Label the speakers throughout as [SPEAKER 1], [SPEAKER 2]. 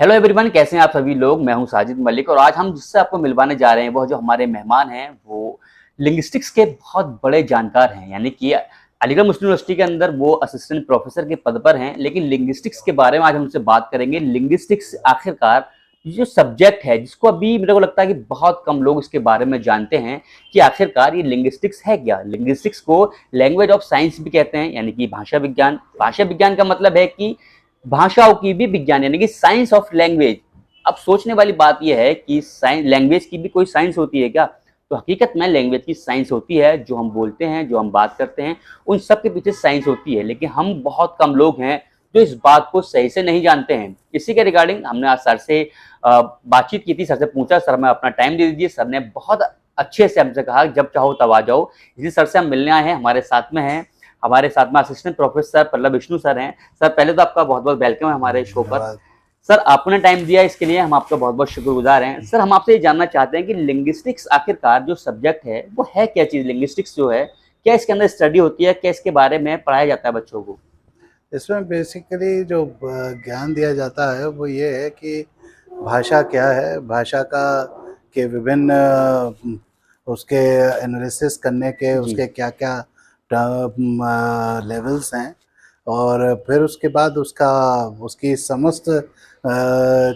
[SPEAKER 1] Hello everyone, कैसे हैं आप सभी लोग। मैं हूं साजिद मलिक और आज हम जिससे आपको मिलवाने जा रहे हैं वो जो हमारे मेहमान हैं वो लिंग्विस्टिक्स के बहुत बड़े जानकार हैं। यानी कि अलीगढ़ मुस्लिम यूनिवर्सिटी के अंदर वो असिस्टेंट प्रोफेसर के पद पर हैं, लेकिन लिंग्विस्टिक्स के बारे में आज हम उनसे बात करेंगे। लिंग्विस्टिक्स आखिरकार ये जो सब्जेक्ट है जिसको अभी मेरे को लगता है कि बहुत कम लोग इसके बारे में जानते हैं कि आखिरकार ये लिंग्विस्टिक्स है क्या। लिंग्विस्टिक्स को लैंग्वेज ऑफ साइंस भी कहते हैं, यानी कि भाषा विज्ञान। भाषा विज्ञान का मतलब है कि भाषाओं की भी विज्ञान, यानी कि साइंस ऑफ लैंग्वेज। अब सोचने वाली बात यह है कि साइंस लैंग्वेज की भी कोई साइंस होती है क्या? तो हकीकत में लैंग्वेज की साइंस होती है। जो हम बोलते हैं, जो हम बात करते हैं, उन सब के पीछे साइंस होती है, लेकिन हम बहुत कम लोग हैं जो इस बात को सही से नहीं जानते हैं। इसी के रिगार्डिंग हमने आज सर से बातचीत की थी। सर से पूछा, सर हमें अपना टाइम दे दीजिए। सर ने बहुत अच्छे से हमसे कहा जब चाहो तब आ जाओ। इसी सर से हम मिलने आए हैं। हमारे साथ में assistant professor Pallav Vishnu sir हैं। सर पहले तो आपका बहुत बहुत वेलकम है हमारे शो पर। सर आपने टाइम दिया, इसके लिए हम आपका बहुत बहुत शुक्रगुजार हैं। सर हम आपसे ये जानना चाहते हैं कि लिंग्विस्टिक्स आखिरकार जो सब्जेक्ट है वो है क्या चीज़। लिंग्विस्टिक्स जो है, क्या इसके अंदर स्टडी होती है, क्या इसके बारे में पढ़ाया जाता है बच्चों को?
[SPEAKER 2] इसमें बेसिकली जो ज्ञान दिया जाता है वो ये है कि भाषा क्या है, भाषा का के विभिन्न उसके एनालिसिस करने के
[SPEAKER 1] जी।
[SPEAKER 2] उसके क्या क्या लेवल्स हैं, और फिर उसके बाद उसका उसकी समस्त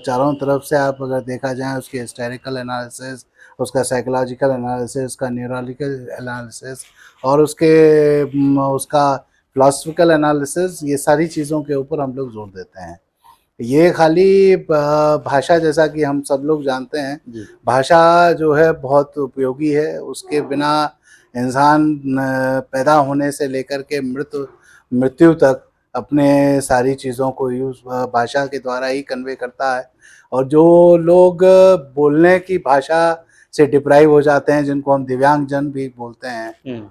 [SPEAKER 2] चारों तरफ से आप अगर देखा जाए उसकी हिस्टोरिकल एनालिसिस, उसका साइकोलॉजिकल एनालिसिस, उसका न्यूरोलॉजिकल एनालिसिस और उसका फिलोसफिकल एनालिसिस, ये सारी चीज़ों के ऊपर हम लोग जोर देते हैं। ये खाली भाषा, जैसा कि हम सब लोग जानते हैं, भाषा जो है बहुत उपयोगी है। उसके बिना इंसान पैदा होने से लेकर के मृत्यु तक अपने सारी चीज़ों को यूज़ भाषा के द्वारा ही कन्वे करता है। और जो लोग बोलने की भाषा से डिप्राइव हो जाते हैं, जिनको हम दिव्यांग जन भी बोलते हैं,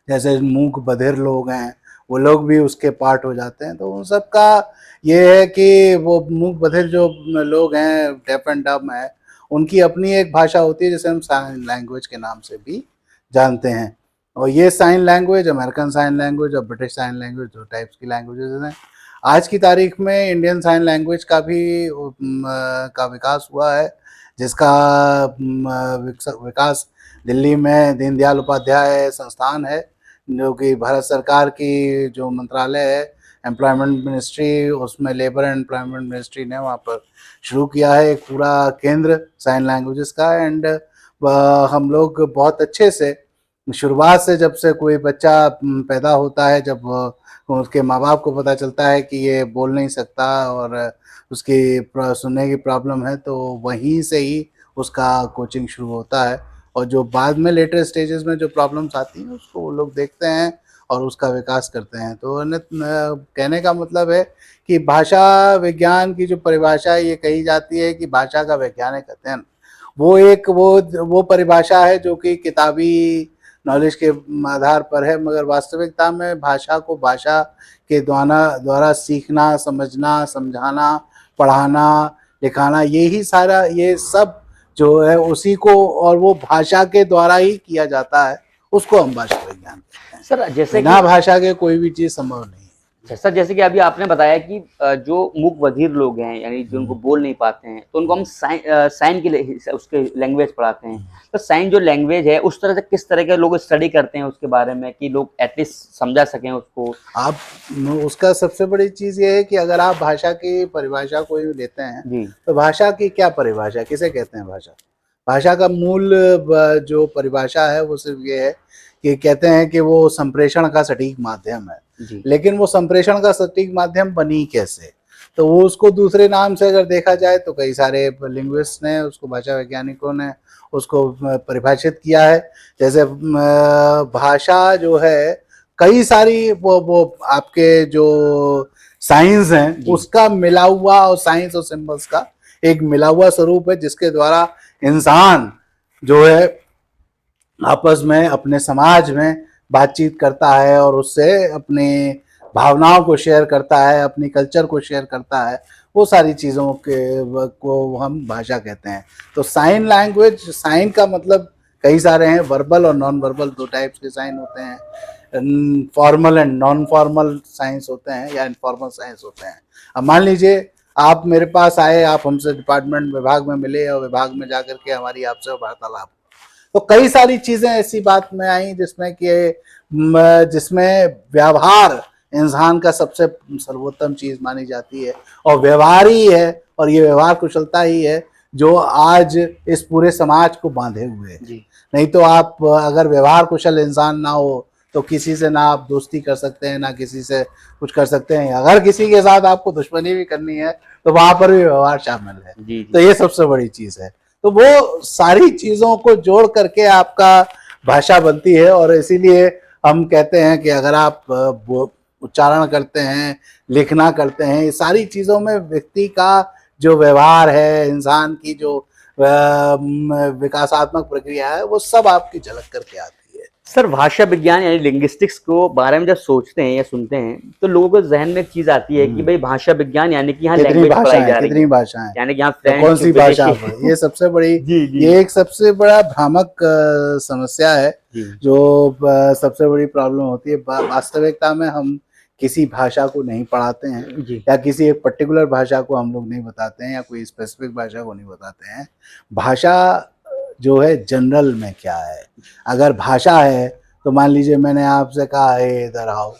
[SPEAKER 2] जैसे मूक बधिर लोग हैं, वो लोग भी उसके पार्ट हो जाते हैं। तो उन सब का ये है कि वो मूक बधिर जो लोग हैं, डेफ एंड डम है, उनकी अपनी एक भाषा होती है जिसे हम साइन लैंग्वेज के नाम से भी जानते हैं। और ये sign language, American sign language और ब्रिटिश साइन लैंग्वेज, दो टाइप्स की लैंग्वेजेस हैं। आज की तारीख में इंडियन साइन लैंग्वेज का भी का विकास हुआ है, जिसका विकास दिल्ली में दीनदयाल उपाध्याय संस्थान है, जो कि भारत सरकार की जो मंत्रालय है, एम्प्लॉयमेंट मिनिस्ट्री, उसमें लेबर एंड एम्प्लॉयमेंट मिनिस्ट्री ने वहाँ पर शुरू किया है एक पूरा केंद्र साइन लैंग्वेजेस का। एंड हम लोग बहुत अच्छे से शुरुआत से, जब से कोई बच्चा पैदा होता है, जब उसके माँ बाप को पता चलता है कि ये बोल नहीं सकता और उसकी सुनने की प्रॉब्लम है, तो वहीं से ही उसका कोचिंग शुरू होता है। और जो बाद में लेटर स्टेजेस में जो प्रॉब्लम्स आती हैं उसको वो लोग देखते हैं और उसका विकास करते हैं। तो कहने का मतलब है कि भाषा विज्ञान की जो परिभाषा ये कही जाती है कि भाषा का वैज्ञानिक अध्ययन, वो एक वो परिभाषा है जो कि किताबी नॉलेज के आधार पर है, मगर वास्तविकता में भाषा को भाषा के द्वारा सीखना, समझना, समझाना, पढ़ाना, लिखाना, यही सारा, ये सब जो है उसी को, और वो भाषा के द्वारा ही किया जाता है, उसको हम भाषा विज्ञान कहते हैं।
[SPEAKER 1] सर जैसे
[SPEAKER 2] बिना
[SPEAKER 1] कि
[SPEAKER 2] भाषा के कोई भी चीज़ संभव नहीं है।
[SPEAKER 1] सर जैसे कि अभी आपने बताया कि जो मूक बधिर लोग हैं, यानी जो उनको बोल नहीं पाते हैं, तो उनको हम साइन के उसके लैंग्वेज पढ़ाते हैं। तो साइन जो लैंग्वेज है, उस तरह से किस तरह के लोग स्टडी करते हैं उसके बारे में कि लोग एटलीस्ट समझा सकें उसको?
[SPEAKER 2] आप उसका सबसे बड़ी चीज़ ये है कि अगर आप भाषा की परिभाषा कोई लेते हैं,
[SPEAKER 1] जी।
[SPEAKER 2] तो भाषा की क्या परिभाषा, किसे कहते हैं भाषा? भाषा का मूल जो परिभाषा है वो सिर्फ ये है कि कहते हैं कि वो संप्रेषण का सटीक माध्यम है।
[SPEAKER 1] जी।
[SPEAKER 2] लेकिन वो संप्रेषण का सटीक माध्यम बनी कैसे? तो वो उसको दूसरे नाम से अगर देखा जाए तो कई सारे लिंग्विस्ट ने उसको, भाषा वैज्ञानिकों ने उसको परिभाषित किया है। जैसे भाषा जो है, कई सारी वो आपके जो साइंस हैं उसका मिला हुआ, और साइंस और सिंबल्स का एक मिला हुआ स्वरूप है, जिसके द्वारा इंसान जो है आपस में, अपने समाज में बातचीत करता है और उससे अपनी भावनाओं को शेयर करता है, अपनी कल्चर को शेयर करता है। वो सारी चीज़ों के को हम भाषा कहते हैं। तो साइन लैंग्वेज, साइन का मतलब कई सारे हैं, वर्बल और नॉन वर्बल, दो टाइप्स के साइन होते हैं। Formal and non formal science होते हैं, या इनफॉर्मल साइंस होते हैं। अब मान लीजिए आप मेरे पास आए, आप हमसे डिपार्टमेंट विभाग में मिले और विभाग में जाकर के हमारी आपसे वार्तालाप। तो कई सारी चीजें ऐसी बात में आई जिसमें व्यवहार इंसान का सबसे सर्वोत्तम चीज मानी जाती है, और व्यवहार ही है, और ये व्यवहार कुशलता ही है जो आज इस पूरे समाज को बांधे हुए है।
[SPEAKER 1] जी
[SPEAKER 2] नहीं तो आप अगर व्यवहार कुशल इंसान ना हो तो किसी से ना आप दोस्ती कर सकते हैं, ना किसी से कुछ कर सकते हैं। अगर किसी के साथ आपको दुश्मनी भी करनी है तो वहां पर भी व्यवहार शामिल है।
[SPEAKER 1] जी
[SPEAKER 2] तो ये सबसे बड़ी चीज है। तो वो सारी चीजों को जोड़ करके आपका भाषा बनती है, और इसीलिए हम कहते हैं कि अगर आप उच्चारण करते हैं, लिखना करते हैं, ये सारी चीजों में व्यक्ति का जो व्यवहार है, इंसान की जो विकासात्मक प्रक्रिया है, वो सब आपकी झलक करके आती है।
[SPEAKER 1] सर, भाषा विज्ञान यानी लिंग्विस्टिक्स को बारे में जब सोचते हैं या सुनते हैं तो लोगों को जहन में एक चीज आती है कि भाई भाषा विज्ञान यानी कि यहाँ
[SPEAKER 2] कितनी
[SPEAKER 1] लैंग्वेज पढ़ाई
[SPEAKER 2] भाषाएं,
[SPEAKER 1] जा रही
[SPEAKER 2] कितनी
[SPEAKER 1] है,
[SPEAKER 2] भाषाएं,
[SPEAKER 1] यानी कि यहाँ
[SPEAKER 2] तो
[SPEAKER 1] फ्रेंच,
[SPEAKER 2] कौन सी भाषा
[SPEAKER 1] विदेशी।
[SPEAKER 2] पर, ये सबसे बड़ी
[SPEAKER 1] जी जी
[SPEAKER 2] ये एक सबसे बड़ा भ्रामक समस्या है,
[SPEAKER 1] जी
[SPEAKER 2] जो सबसे बड़ी प्रॉब्लम होती है। वास्तविकता में हम किसी भाषा को नहीं पढ़ाते हैं,
[SPEAKER 1] जी
[SPEAKER 2] या किसी एक पर्टिकुलर भाषा को हम लोग नहीं बताते हैं, या कोई स्पेसिफिक भाषा को नहीं बताते हैं। भाषा जो है जनरल में क्या है, अगर भाषा है तो मान लीजिए मैंने आपसे कहा है इधर आओ,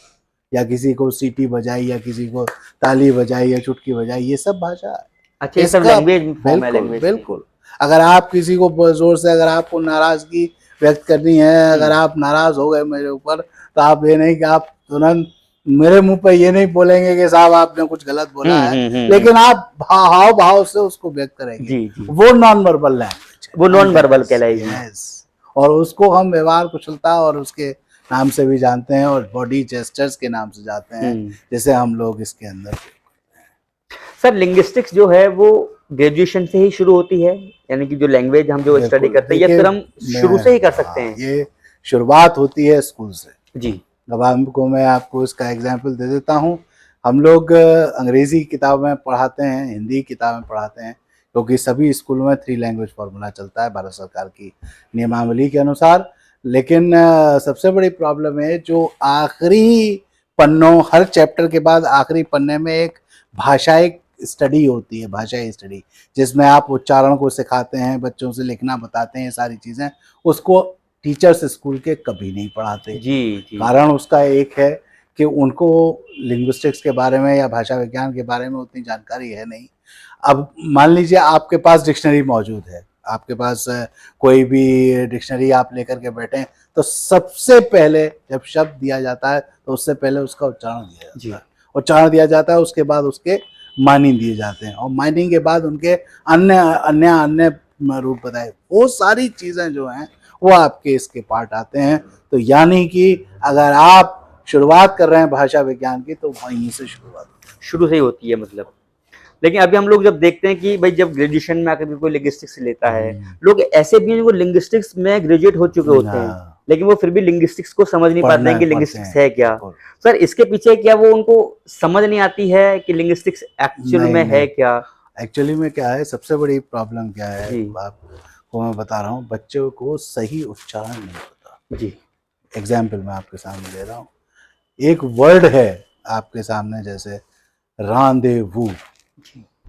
[SPEAKER 2] या किसी को सीटी बजाई, या किसी को ताली बजाई, या चुटकी बजाई, ये सब भाषा है।
[SPEAKER 1] अच्छा, ये सब
[SPEAKER 2] इसका
[SPEAKER 1] लैंग्वेज फॉर्म है
[SPEAKER 2] बिल्कुल
[SPEAKER 1] लैंग्वेज।
[SPEAKER 2] बिल्कुल। अगर आप किसी को जोर से, अगर आपको नाराजगी व्यक्त करनी है, अगर आप नाराज हो गए मेरे ऊपर, तो आप ये नहीं कि आप तुरंत मेरे मुंह पे ये नहीं बोलेंगे कि साहब आपने कुछ गलत बोला है, लेकिन आप हाव भाव से उसको व्यक्त करेंगे।
[SPEAKER 1] जी जी,
[SPEAKER 2] वो नॉन वर्बल लैंग्वेज है,
[SPEAKER 1] वो नॉन वर्बल कहलाएगी।
[SPEAKER 2] यस। और उसको हम व्यवहार कुशलता और उसके नाम से भी जानते हैं, और बॉडी जेस्चर्स के नाम से जानते हैं, जैसे हम लोग इसके अंदर।
[SPEAKER 1] सर, लिंग्विस्टिक्स जो है वो ग्रेजुएशन से ही शुरू होती है, यानी कि जो लैंग्वेज हम जो स्टडी करते हैं, या फिर हम शुरू से ही कर सकते हैं?
[SPEAKER 2] ये शुरुआत होती है स्कूल से
[SPEAKER 1] जी।
[SPEAKER 2] अब मैं आपको इसका एग्जाम्पल दे देता हूँ। हम लोग अंग्रेजी किताबें पढ़ाते हैं, हिंदी किताबें पढ़ाते हैं, क्योंकि सभी स्कूलों में 3 लैंग्वेज फार्मूला चलता है भारत सरकार की नियमावली के अनुसार। लेकिन सबसे बड़ी प्रॉब्लम है जो आखिरी पन्नों, हर चैप्टर के बाद आखिरी पन्ने में एक भाषाई स्टडी होती है, भाषाई स्टडी, जिसमें आप उच्चारण को सिखाते हैं, बच्चों से लिखना बताते हैं, सारी चीज़ें। उसको टीचर्स स्कूल के कभी नहीं पढ़ाते।
[SPEAKER 1] जी जी।
[SPEAKER 2] कारण उसका एक है कि उनको लिंग्विस्टिक्स के बारे में या भाषा विज्ञान के बारे में उतनी जानकारी है नहीं। अब मान लीजिए आपके पास डिक्शनरी मौजूद है, आपके पास कोई भी डिक्शनरी आप लेकर के बैठे, तो सबसे पहले जब शब्द दिया जाता है तो उससे पहले उसका उच्चारण दिया जाता है। उच्चारण दिया जाता है, उसके बाद उसके मायने दिए जाते हैं, और मायने के बाद उनके अन्य अन्य अन्य रूप बताए। वो सारी चीज़ें जो हैं वो आपके इसके पार्ट आते हैं। तो यानी कि अगर आप शुरुआत कर रहे हैं भाषा विज्ञान की, तो वहीं से शुरू से ही
[SPEAKER 1] होती है मतलब। लेकिन अभी हम लोग जब देखते हैं कि भाई जब ग्रेजुएशन में आकर कोई लिंग्विस्टिक्स लेता है, लोग ऐसे भी हैं जो लिंग्विस्टिक्स में ग्रेजुएट हो चुके होते हैं, लेकिन वो फिर भी लिंग्विस्टिक्स को समझ नहीं पाते हैं कि लिंग्विस्टिक्स है क्या। सर, इसके पीछे क्या वो उनको समझ नहीं आती है कि लिंग्विस्टिक्स एक्चुअल में है क्या?
[SPEAKER 2] एक्चुअली में क्या है, सबसे बड़ी प्रॉब्लम क्या है, आपको मैं बता रहा हूँ, बच्चों को सही उच्चारण नहीं पता। जी, एग्जाम्पल मैं आपके सामने दे रहा हूँ। एक वर्ड है आपके सामने, जैसे रांदेवू।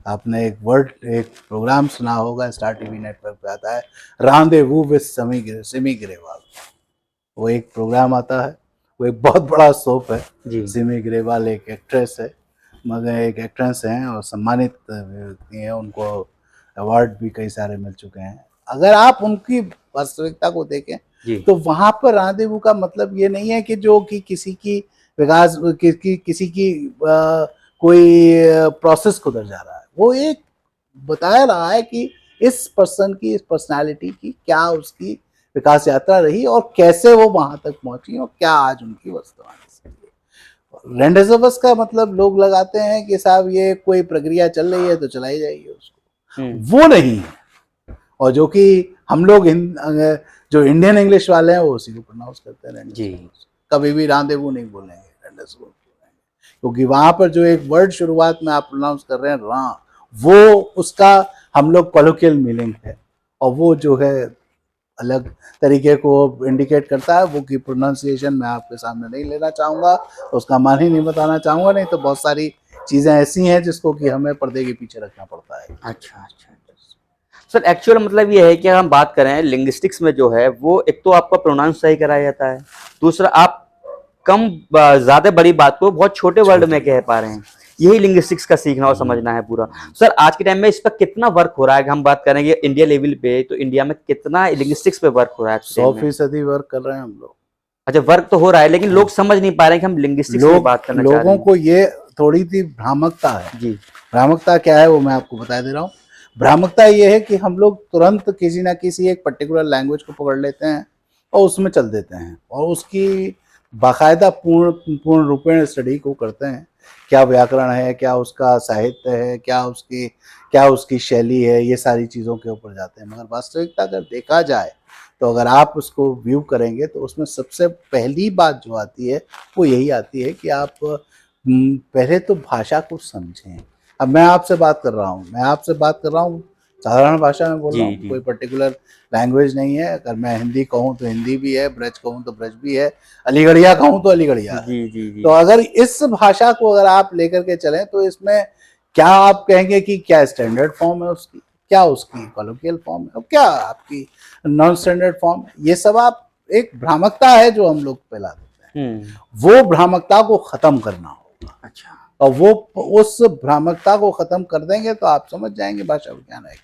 [SPEAKER 2] आपने एक वर्ड, एक प्रोग्राम सुना होगा, स्टार टीवी नेटवर्क पे आता है, रांदेवू विद सिमी ग्रेवाल। वो एक प्रोग्राम आता है, वो एक बहुत बड़ा सोप है। सिमी ग्रेवाल एक एक्ट्रेस है, मगर एक एक्ट्रेस हैं और सम्मानित व्यक्ति हैं, उनको अवार्ड भी कई सारे मिल चुके हैं। अगर आप उनकी वास्तविकता को देखें तो वहाँ पर रांदेवू का मतलब ये नहीं है कि जो कि किसी की विकास किसी की कोई प्रोसेस को दर्जा रहा है। वो एक बता रहा है कि इस पर्सन की, इस पर्सनालिटी की क्या उसकी विकास यात्रा रही, और कैसे वो वहां तक पहुंची, और क्या आज उनकी वर्तमान स्थिति। रेंडेजोवस का मतलब लोग लगाते हैं कि साहब ये कोई प्रक्रिया चल रही है तो चलाई जाएगी उसको, वो नहीं है। और जो कि हम लोग जो इंडियन इंग्लिश वाले हैं वो उसी को प्रोनाउंस करते हैं रेंडेजोवस। कभी भी रांदेवू नहीं बोलेंगे, रेंडेजोवस बोलेंगे, क्योंकि वहां पर जो एक वर्ड शुरुआत में आप प्रोनाउंस कर रहे हैं रा, वो उसका हम लोग कॉलोकियल मीनिंग है, और वो जो है अलग तरीके को इंडिकेट करता है। वो की प्रोनाउंसिएशन मैं आपके सामने नहीं लेना चाहूँगा, उसका मान ही नहीं बताना चाहूँगा, नहीं तो बहुत सारी चीज़ें ऐसी हैं जिसको कि हमें पर्दे के पीछे रखना पड़ता है।
[SPEAKER 1] अच्छा अच्छा। सर एक्चुअल मतलब ये है कि अगर हम बात करें लिंग्विस्टिक्स में जो है वो एक तो आपका प्रोनाउंस सही कराया जाता है, दूसरा आप कम ज्यादा बड़ी बात को बहुत छोटे वर्ड में कह पा रहे हैं, यही लिंग्विस्टिक्स का सीखना और समझना है पूरा। सर आज के टाइम में इस पर कितना वर्क हो रहा है, हम बात करेंगे इंडिया लेवल पे, तो इंडिया में कितना लिंग्विस्टिक्स पे वर्क हो रहा है?
[SPEAKER 2] 100% वर्क कर रहे हैं हम लोग।
[SPEAKER 1] अच्छा, वर्क तो हो रहा है लेकिन लोग समझ नहीं पा रहे हैं कि हम लिंग्विस्टिक्स की बात करना चाह रहे
[SPEAKER 2] लोगों
[SPEAKER 1] हैं।
[SPEAKER 2] को ये थोड़ी सी भ्रामकता है।
[SPEAKER 1] जी।
[SPEAKER 2] भ्रामकता क्या है वो मैं आपको बता दे रहा हूँ। भ्रामकता ये है कि हम लोग तुरंत किसी ना किसी एक पर्टिकुलर लैंग्वेज को पकड़ लेते हैं और उसमें चल देते हैं और उसकी बाकायदा पूर्ण रूपेण स्टडी को करते हैं। क्या व्याकरण है, क्या उसका साहित्य है, क्या उसकी शैली है, ये सारी चीज़ों के ऊपर जाते हैं। मगर वास्तविकता अगर देखा जाए तो अगर आप उसको व्यू करेंगे तो उसमें सबसे पहली बात जो आती है वो यही आती है कि आप पहले तो भाषा को समझें। अब मैं आपसे बात कर रहा हूँ साधारण भाषा में बोल रहा हूँ, कोई पर्टिकुलर लैंग्वेज नहीं है। अगर मैं हिंदी कहूँ तो हिंदी भी है, ब्रज कहूँ तो ब्रज भी है, अलीगढ़िया कहूँ तो अलीगढ़िया है।
[SPEAKER 1] जी।
[SPEAKER 2] तो अगर इस भाषा को अगर आप लेकर के चलें तो इसमें क्या आप कहेंगे कि क्या स्टैंडर्ड फॉर्म है उसकी, क्या उसकी कॉलोकियल फॉर्म है और क्या आपकी नॉन स्टैंडर्ड फॉर्म है, ये सब आप एक भ्रामकता है जो हम लोग फैला देते हैं। वो भ्रामकता को खत्म करना होगा।
[SPEAKER 1] अच्छा।
[SPEAKER 2] और वो उस भ्रामकता को खत्म कर देंगे तो आप समझ जाएंगे भाषा विज्ञान है।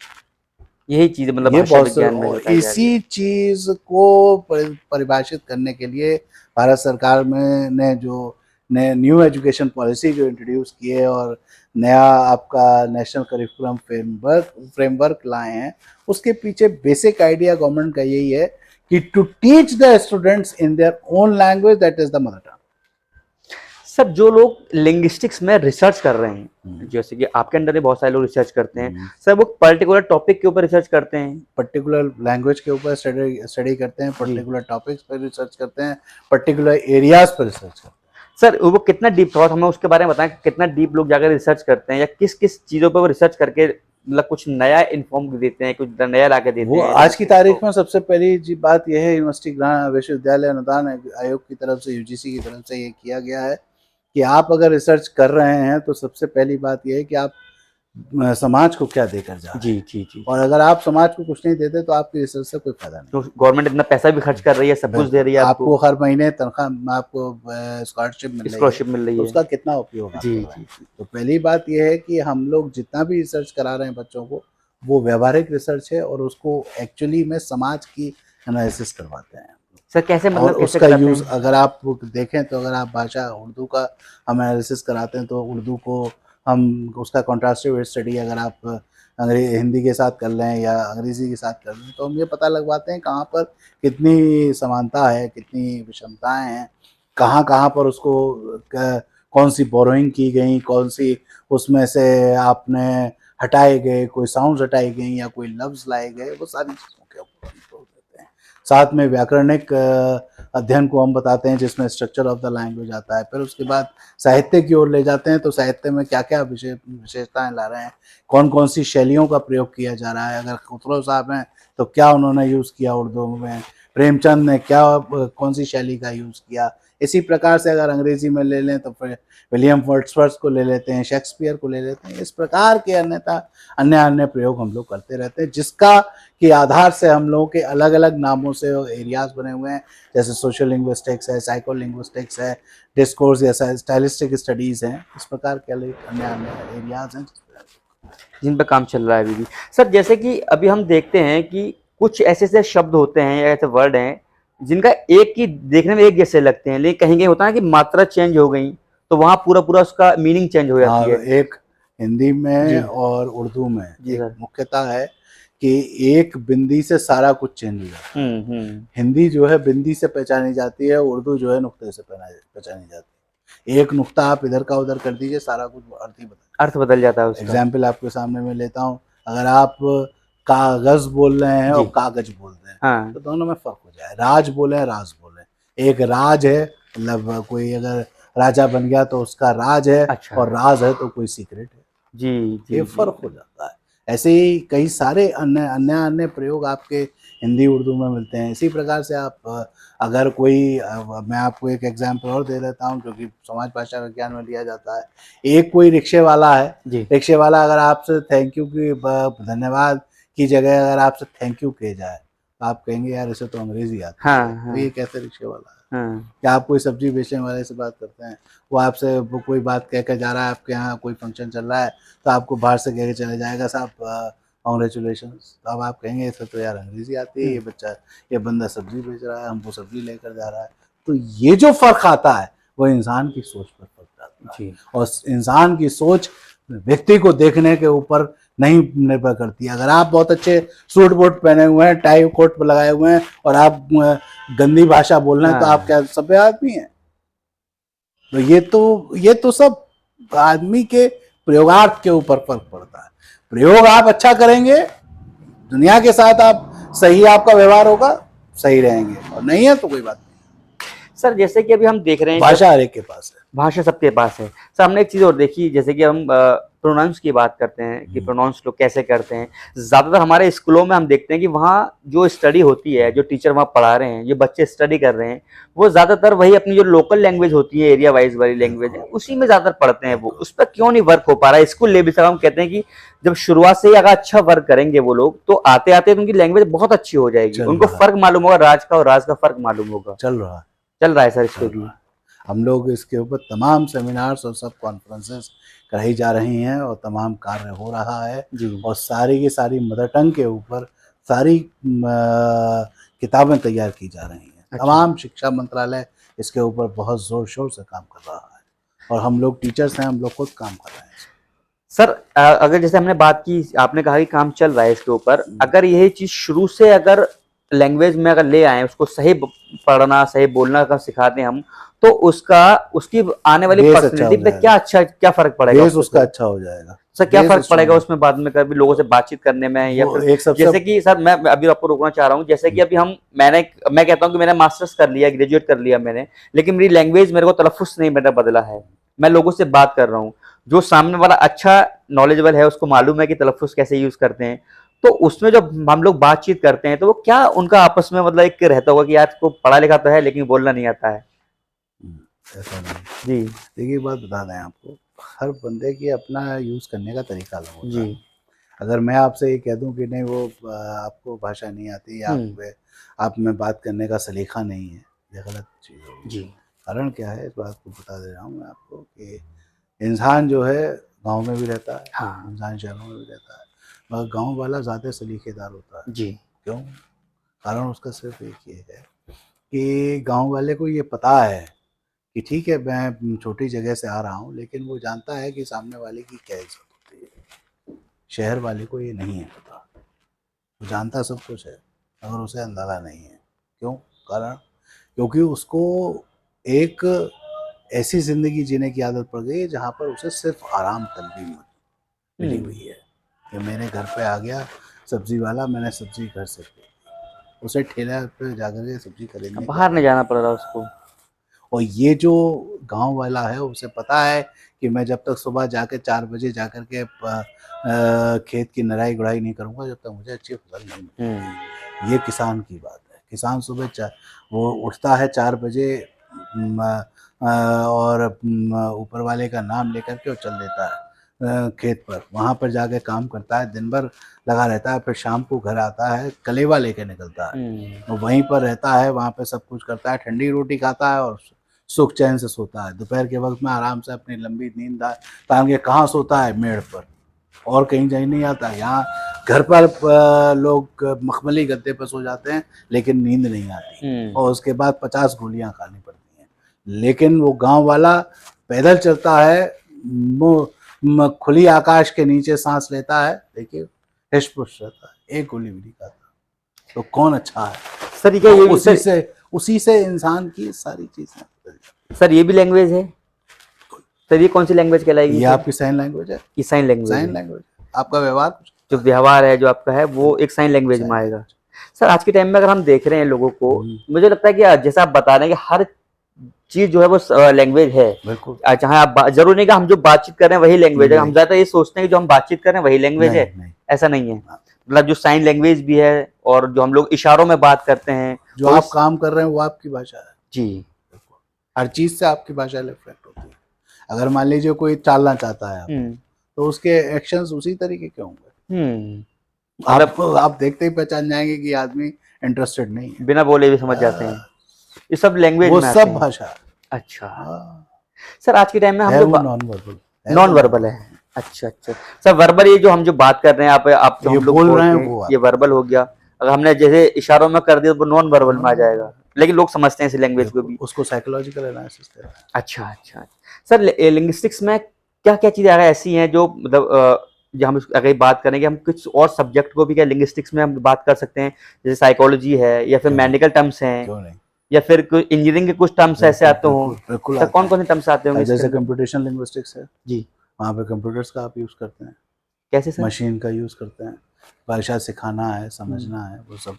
[SPEAKER 1] यही चीज मतलब
[SPEAKER 2] ये
[SPEAKER 1] भाषा विज्ञान में बताई जा रही
[SPEAKER 2] इसी चीज को परिभाषित करने के लिए भारत सरकार में ने जो न्यू एजुकेशन पॉलिसी जो इंट्रोड्यूस की है और नया आपका नेशनल करिकुलम फ्रेमवर्क लाए हैं, उसके पीछे बेसिक आइडिया गवर्नमेंट का यही है कि to teach the students in their own language that is the mother tongue.
[SPEAKER 1] Sir जो लोग लिंग्विस्टिक्स में रिसर्च कर रहे हैं, जैसे कि आपके अंदर भी बहुत सारे लोग रिसर्च करते हैं, सर वो पर्टिकुलर टॉपिक के ऊपर रिसर्च करते हैं,
[SPEAKER 2] पर्टिकुलर लैंग्वेज के ऊपर स्टडी करते हैं, पर्टिकुलर टॉपिक्स पर रिसर्च करते हैं, पर्टिकुलर एरियाज पर रिसर्च करते हैं।
[SPEAKER 1] सर वो कितना डीप, थोड़ा हमें उसके बारे में बताएं, कितना डीप लोग जाकर रिसर्च करते हैं या किस किस चीज़ों पर वो रिसर्च करके मतलब कुछ नया इन्फॉर्म देते हैं, कुछ नया ला के देते
[SPEAKER 2] वो
[SPEAKER 1] हैं?
[SPEAKER 2] आज की तारीख में सबसे पहली बात यह है, यूनिवर्सिटी विश्वविद्यालय अनुदान आयोग की तरफ से, यूजीसी की तरफ से ये किया गया है कि आप अगर रिसर्च कर रहे हैं तो सबसे पहली बात यह है कि आप समाज को क्या देकर जा रहे हैं।
[SPEAKER 1] जी।
[SPEAKER 2] और अगर आप समाज को कुछ नहीं देते तो आपकी रिसर्च से कोई फायदा नहीं।
[SPEAKER 1] तो गवर्नमेंट इतना पैसा भी खर्च कर रही है, सब कुछ दे रही है
[SPEAKER 2] आपको हर महीने तनख्वाह, आपको स्कॉलरशिप मिल रही है, तो उसका कितना उपयोग आप कर रहे हैं? तो पहली बात यह है कि हम लोग जितना भी रिसर्च करा रहे हैं बच्चों को, वो व्यवहारिक रिसर्च है और उसको एक्चुअली में समाज की एनालिसिस करवाते हैं।
[SPEAKER 1] सर कैसे, मतलब
[SPEAKER 2] और उसका यूज अगर आप देखें तो अगर आप भाषा उर्दू का हम एनालिसिस कराते हैं तो उर्दू को हम उसका कॉन्ट्रास्टिव स्टडी अगर आप हिंदी के साथ कर लें या अंग्रेजी के साथ कर लें तो हम ये पता लगवाते हैं कहाँ पर कितनी समानता है, कितनी विषमताएं हैं, कहाँ कहाँ पर उसको कौन सी बोरोइंग की गई, कौन सी उसमें से आपने हटाए गए, कोई साउंड्स हटाई गई या कोई लफ्ज़ लाए गए, वो सारी चीज़ों के ऊपर हम जोर देते हैं। साथ में व्याकरणिक अध्ययन को हम बताते हैं जिसमें स्ट्रक्चर ऑफ द लैंग्वेज आता है। फिर उसके बाद साहित्य की ओर ले जाते हैं तो साहित्य में क्या क्या विशेषताएं ला रहे हैं, कौन कौन सी शैलियों का प्रयोग किया जा रहा है। अगर खुसरो साहब हैं तो क्या उन्होंने यूज़ किया उर्दू में, प्रेमचंद ने क्या कौन सी शैली का यूज़ किया। इसी प्रकार से अगर अंग्रेजी में ले लें तो फिर विलियम वर्ड्सवर्थ को ले लेते हैं, शेक्सपियर को ले लेते हैं। इस प्रकार के अन्य प्रयोग हम लोग करते रहते हैं जिसका के आधार से हम लोगों के अलग अलग नामों से एरियाज बने हुए हैं, जैसे सोशल लिंग्विस्टिक्स है, साइको लिंग्विस्टिक्स है, डिस्कोर्स या स्टाइलिस्टिक स्टडीज़ हैं। इस प्रकार के अन्य एरियाज हैं
[SPEAKER 1] जिन पर काम चल रहा है अभी भी। सर जैसे कि अभी हम देखते हैं कि कुछ ऐसे ऐसे शब्द होते हैं या ऐसे वर्ड हैं जिनका एक ही देखने में एक जैसे लगते हैं, लेकिन कहीं कहीं होता है कि मात्रा चेंज हो गई तो वहाँ पूरा पूरा उसका मीनिंग चेंज हो जाती है।
[SPEAKER 2] एक हिंदी में और उर्दू में एक मुख्यतः है कि एक बिंदी से सारा कुछ चेंज हो जाता है। हिंदी जो है बिंदी से पहचानी जाती है, उर्दू जो है नुक्ते से पहचानी जाती है। एक नुक्ता आप इधर का उधर कर दीजिए, सारा कुछ अर्थ बदल जाता है। एग्जाम्पल आपके सामने मैं लेता हूँ, अगर आप कागज बोल रहे हैं और कागज बोल रहे हैं तो दोनों में फर्क हो जाए। राज बोले, राज बोले। एक राज है मतलब कोई अगर राजा बन गया तो उसका राज है, और राज है तो कोई सीक्रेट है। ये फर्क हो जाता है। ऐसे ही कई सारे अन्य प्रयोग आपके हिंदी उर्दू में मिलते हैं। इसी प्रकार से आप अगर कोई मैं आपको एक एग्जांपल और दे देता हूँ जो कि समाज भाषा विज्ञान में लिया जाता है। एक कोई रिक्शे वाला है,
[SPEAKER 1] जी
[SPEAKER 2] रिक्शे वाला अगर आपसे थैंक यू की धन्यवाद की जगह अगर आपसे थैंक यू किया जाए तो आप कहेंगे यार इसे तो अंग्रेजी आती है,
[SPEAKER 1] हाँ
[SPEAKER 2] तो ये कैसे रिक्शे वाला है।
[SPEAKER 1] हाँ
[SPEAKER 2] या आप कोई सब्जी बेचने वाले से बात करते हैं, वो आपसे वो कोई बात कह कर जा रहा है, आपके यहाँ कोई फंक्शन चल रहा है तो आपको बाहर से कह के चले जाएगा साहब कॉन्ग्रेचुलेशंस, तो अब आप कहेंगे इसे तो यार अंग्रेजी आती है, ये बच्चा ये बंदा सब्जी बेच रहा है, हमको सब्जी लेकर जा रहा है। तो ये जो फर्क आता है वो इंसान की सोच पर फर्क आता है,
[SPEAKER 1] जी
[SPEAKER 2] और इंसान की सोच व्यक्ति को देखने के ऊपर नहीं निर्भर करती है। अगर आप बहुत अच्छे सूट बूट पहने हुए हैं, टाई कोट लगाए हुए हैं और आप गंदी भाषा बोल रहे हैं तो
[SPEAKER 1] हाँ।
[SPEAKER 2] आप क्या सभ्य आदमी हैं? तो ये तो सब आदमी के प्रयोगार्थ के ऊपर फर्क पड़ता है। प्रयोग आप अच्छा करेंगे, दुनिया के साथ आप सही आपका व्यवहार होगा, सही रहेंगे, और नहीं है तो कोई बात नहीं।
[SPEAKER 1] सर जैसे कि अभी हम देख रहे हैं
[SPEAKER 2] भाषा हर एक के पास है।
[SPEAKER 1] भाषा सबके पास है। सर हमने एक चीज़ और देखी, जैसे कि हम प्रोनाउंस की बात करते हैं कि प्रोनाउंस लोग कैसे करते हैं। ज़्यादातर हमारे स्कूलों में हम देखते हैं कि वहाँ जो स्टडी होती है, जो टीचर वहाँ पढ़ा रहे हैं, जो बच्चे स्टडी कर रहे हैं, वो ज़्यादातर वही अपनी जो लोकल लैंग्वेज होती है, एरिया वाइज वाली लैंग्वेज है, उसी में ज़्यादातर पढ़ते हैं। वो उस पर क्यों नहीं वर्क हो पा रहा है स्कूल लेवल से? हम कहते हैं कि जब शुरुआत से ही अगर अच्छा वर्क करेंगे वो लोग, तो आते आते उनकी लैंग्वेज बहुत अच्छी हो जाएगी, उनको फर्क मालूम होगा राज का, और राज का फर्क मालूम होगा।
[SPEAKER 2] चल
[SPEAKER 1] रहा है सर इसको भी।
[SPEAKER 2] हम लोग इसके ऊपर तमाम सेमिनार्स और सब कॉन्फ्रेंसेस कराई जा रही हैं और तमाम कार्य हो रहा है
[SPEAKER 1] जी।
[SPEAKER 2] और सारी की सारी मदर टंग के ऊपर सारी किताबें तैयार की जा रही हैं।
[SPEAKER 1] अच्छा।
[SPEAKER 2] तमाम शिक्षा मंत्रालय इसके ऊपर बहुत ज़ोर शोर से काम कर रहा है और हम लोग टीचर्स हैं, हम लोग खुद काम कर रहे हैं।
[SPEAKER 1] सर अगर जैसे हमने बात की, आपने कहा कि काम चल रहा है इसके ऊपर, अगर यही चीज शुरू से अगर लैंग्वेज में अगर ले आए, उसको सही पढ़ना सही बोलना का सिखाते हम, तो उसकी आने वाली
[SPEAKER 2] बेस
[SPEAKER 1] पर्सनैलिटी
[SPEAKER 2] अच्छा
[SPEAKER 1] पे क्या फर्क पड़ेगा?
[SPEAKER 2] बेस उसका अच्छा हो जाएगा।
[SPEAKER 1] सर क्या फर्क पड़ेगा उसमें बाद में कभी लोगों से बातचीत करने में, या फिर
[SPEAKER 2] एक सबसे
[SPEAKER 1] जैसे कि सर मैं अभी आपको रोकना चाह रहा हूँ, जैसे कि अभी मैं कहता हूँ कि मैंने मास्टर्स कर लिया, ग्रेजुएट कर लिया मैंने, लेकिन मेरी लैंग्वेज, मेरे को तलफ़ुज़ नहीं मेरा बदला है, मैं लोगों से बात कर रहा हूँ, जो सामने वाला अच्छा नॉलेजेबल है, उसको मालूम है कि तलफ़ुज़ कैसे यूज करते हैं, तो उसमें जब हम लोग बातचीत करते हैं तो वो क्या उनका आपस में मतलब एक रहता होगा कि यार इसको पढ़ा लिखा तो है लेकिन बोलना नहीं आता है?
[SPEAKER 2] ऐसा नहीं
[SPEAKER 1] जी
[SPEAKER 2] देखिए, बात बता दें आपको, हर बंदे की अपना यूज़ करने का तरीका अलग होता है।
[SPEAKER 1] जी
[SPEAKER 2] अगर मैं आपसे ये कह दूं कि नहीं वो आपको भाषा नहीं आती या आप में बात करने का सलीका नहीं है, ये गलत चीज़ होगी।
[SPEAKER 1] जी
[SPEAKER 2] कारण क्या है, इस बात को बता दे रहा हूँ मैं आपको कि इंसान जो है गांव में भी रहता है,
[SPEAKER 1] हाँ
[SPEAKER 2] इंसान शहरों में भी रहता है, मगर गांव वाला ज़्यादा सलीकेदार होता है।
[SPEAKER 1] जी
[SPEAKER 2] क्यों? कारण उसका सिर्फ एक ये है कि गांव वाले को ये पता है कि ठीक है मैं छोटी जगह से आ रहा हूँ, लेकिन वो जानता है कि सामने वाले की क्या इज्जत होती है। शहर वाले को ये नहीं है पता, वो जानता सब कुछ है मगर उसे अंदाज़ा नहीं है। क्यों? कारण क्योंकि उसको एक ऐसी ज़िंदगी जीने की आदत पड़ गई है जहाँ पर उसे सिर्फ आराम तलबी मिली हुई है कि मेरे घर पे आ गया सब्जी वाला, मैंने सब्जी घर से खरीदी, उसे ठेला पे जाकर के सब्जी खरीदने
[SPEAKER 1] बाहर नहीं जाना पड़ रहा उसको।
[SPEAKER 2] और ये जो गांव वाला है उसे पता है कि मैं जब तक सुबह जाके 4 बजे जाकर के खेत की नराई गुड़ाई नहीं करूंगा जब तक मुझे अच्छी फसल नहीं मिलेगी। ये किसान की बात है। किसान सुबह वो उठता है 4 बजे और ऊपर वाले का नाम लेकर के और चल देता है खेत पर, वहाँ पर जाके काम करता है, दिन भर लगा रहता है, फिर शाम को घर आता है, कलेवा लेके निकलता है, वो वहीं पर रहता है, वहाँ पे सब कुछ करता है, ठंडी रोटी खाता है और सुख चैन से सोता है। दोपहर के वक्त में आराम से अपनी लंबी नींद तान के कहाँ सोता है? मेड़ पर, और कहीं जाए नहीं आता। यहाँ घर पर लोग मखमली गद्दे पर सो जाते हैं लेकिन नींद नहीं आती और उसके बाद 50 गोलियां खानी पड़ती हैं। लेकिन वो गांव वाला पैदल चलता है, खुली आकाश के नीचे सांस लेता है, देखिए हिश-पुश रहता है, एक गोली भी नहीं खाता। तो कौन अच्छा है?
[SPEAKER 1] सर क्या
[SPEAKER 2] ये उसी से इंसान की सारी चीजें।
[SPEAKER 1] सर ये भी लैंग्वेज है? सर ये कौन सी लैंग्वेज कहलाएगी?
[SPEAKER 2] ये आपकी साइन लैंग्वेज है।
[SPEAKER 1] ये साइन लैंग्वेज?
[SPEAKER 2] साइन लैंग्वेज आपका व्यवहार,
[SPEAKER 1] जो व्यवहार है जो आपका है वो एक साइन लैंग्वेज में आएगा। सर आज के टाइम में अगर हम देख रहे हैं लोगों को, मुझे लगता है कि जैसा आप बता रहे हैं कि हर चीज जो है वो लैंग्वेज है।
[SPEAKER 2] बिल्कुल।
[SPEAKER 1] चाहे आप जरूर नहीं कि हम जो बातचीत कर रहे हैं वही लैंग्वेज है, हम ज्यादा ये सोचते हैं कि जो हम बातचीत कर रहे हैं वही लैंग्वेज है, ऐसा नहीं है। मतलब जो साइन लैंग्वेज भी है और जो हम लोग इशारों में बात करते हैं,
[SPEAKER 2] जो
[SPEAKER 1] तो
[SPEAKER 2] आप काम कर रहे हैं वो आपकी भाषा है।
[SPEAKER 1] जी।
[SPEAKER 2] हर चीज से आपकी भाषा रिफ्लेक्ट होती है। अगर मान लीजिए कोई चालना चाहता है आपको, तो उसके एक्शंस उसी तरीके के होंगे। आप देखते ही पहचान जाएंगे कि आदमी इंटरेस्टेड नहीं है,
[SPEAKER 1] बिना बोले भी समझ जाते हैं। ये सब लैंग्वेज
[SPEAKER 2] वो
[SPEAKER 1] में आते
[SPEAKER 2] सब
[SPEAKER 1] हैं।
[SPEAKER 2] भाषा।
[SPEAKER 1] अच्छा
[SPEAKER 2] हाँ,
[SPEAKER 1] सर, आज के टाइम में हम
[SPEAKER 2] है
[SPEAKER 1] जो
[SPEAKER 2] वो नॉन वर्बल,
[SPEAKER 1] नॉन वर्बल है। अच्छा अच्छा सर, वर्बल ये जो हम जो बात कर रहे हैं, आप जो
[SPEAKER 2] ये
[SPEAKER 1] हम लोग
[SPEAKER 2] बोल रहे
[SPEAKER 1] बोलते
[SPEAKER 2] हैं
[SPEAKER 1] हैं,
[SPEAKER 2] वो
[SPEAKER 1] ये वर्बल हो गया। अगर हमने जैसे इशारों में कर दिया तो वो नॉन वर्बल में आ जाएगा, लेकिन लोग समझते हैं इस लैंग्वेज को भी।
[SPEAKER 2] उसको साइकोलॉजिकल एनालिसिस कहते हैं।
[SPEAKER 1] अच्छा अच्छा सर, लिंग्विस्टिक्स में क्या क्या चीजें ऐसी हैं जो मतलब जो हम अगर बात करें कि हम कुछ और सब्जेक्ट को भी क्या लिंग्विस्टिक्स में हम बात कर सकते हैं, जैसे साइकोलॉजी है या फिर मेडिकल टर्म्स हैं
[SPEAKER 2] क्यों नहीं,
[SPEAKER 1] या फिर इंजीनियरिंग के कुछ टर्म्स ऐसे आते हों।
[SPEAKER 2] बिल्कुल
[SPEAKER 1] सर
[SPEAKER 2] आते
[SPEAKER 1] कौन
[SPEAKER 2] हैं।
[SPEAKER 1] कौन से टर्म्स आते होंगे इसके
[SPEAKER 2] जैसे
[SPEAKER 1] अंदर?
[SPEAKER 2] कंप्यूटेशन लिंग्विस्टिक्स है,
[SPEAKER 1] जी।
[SPEAKER 2] वहाँ पे कंप्यूटर्स का आप यूज़ करते हैं,
[SPEAKER 1] कैसे सर?
[SPEAKER 2] मशीन का यूज़ करते हैं, भाषा सिखाना है, समझना है, वो सब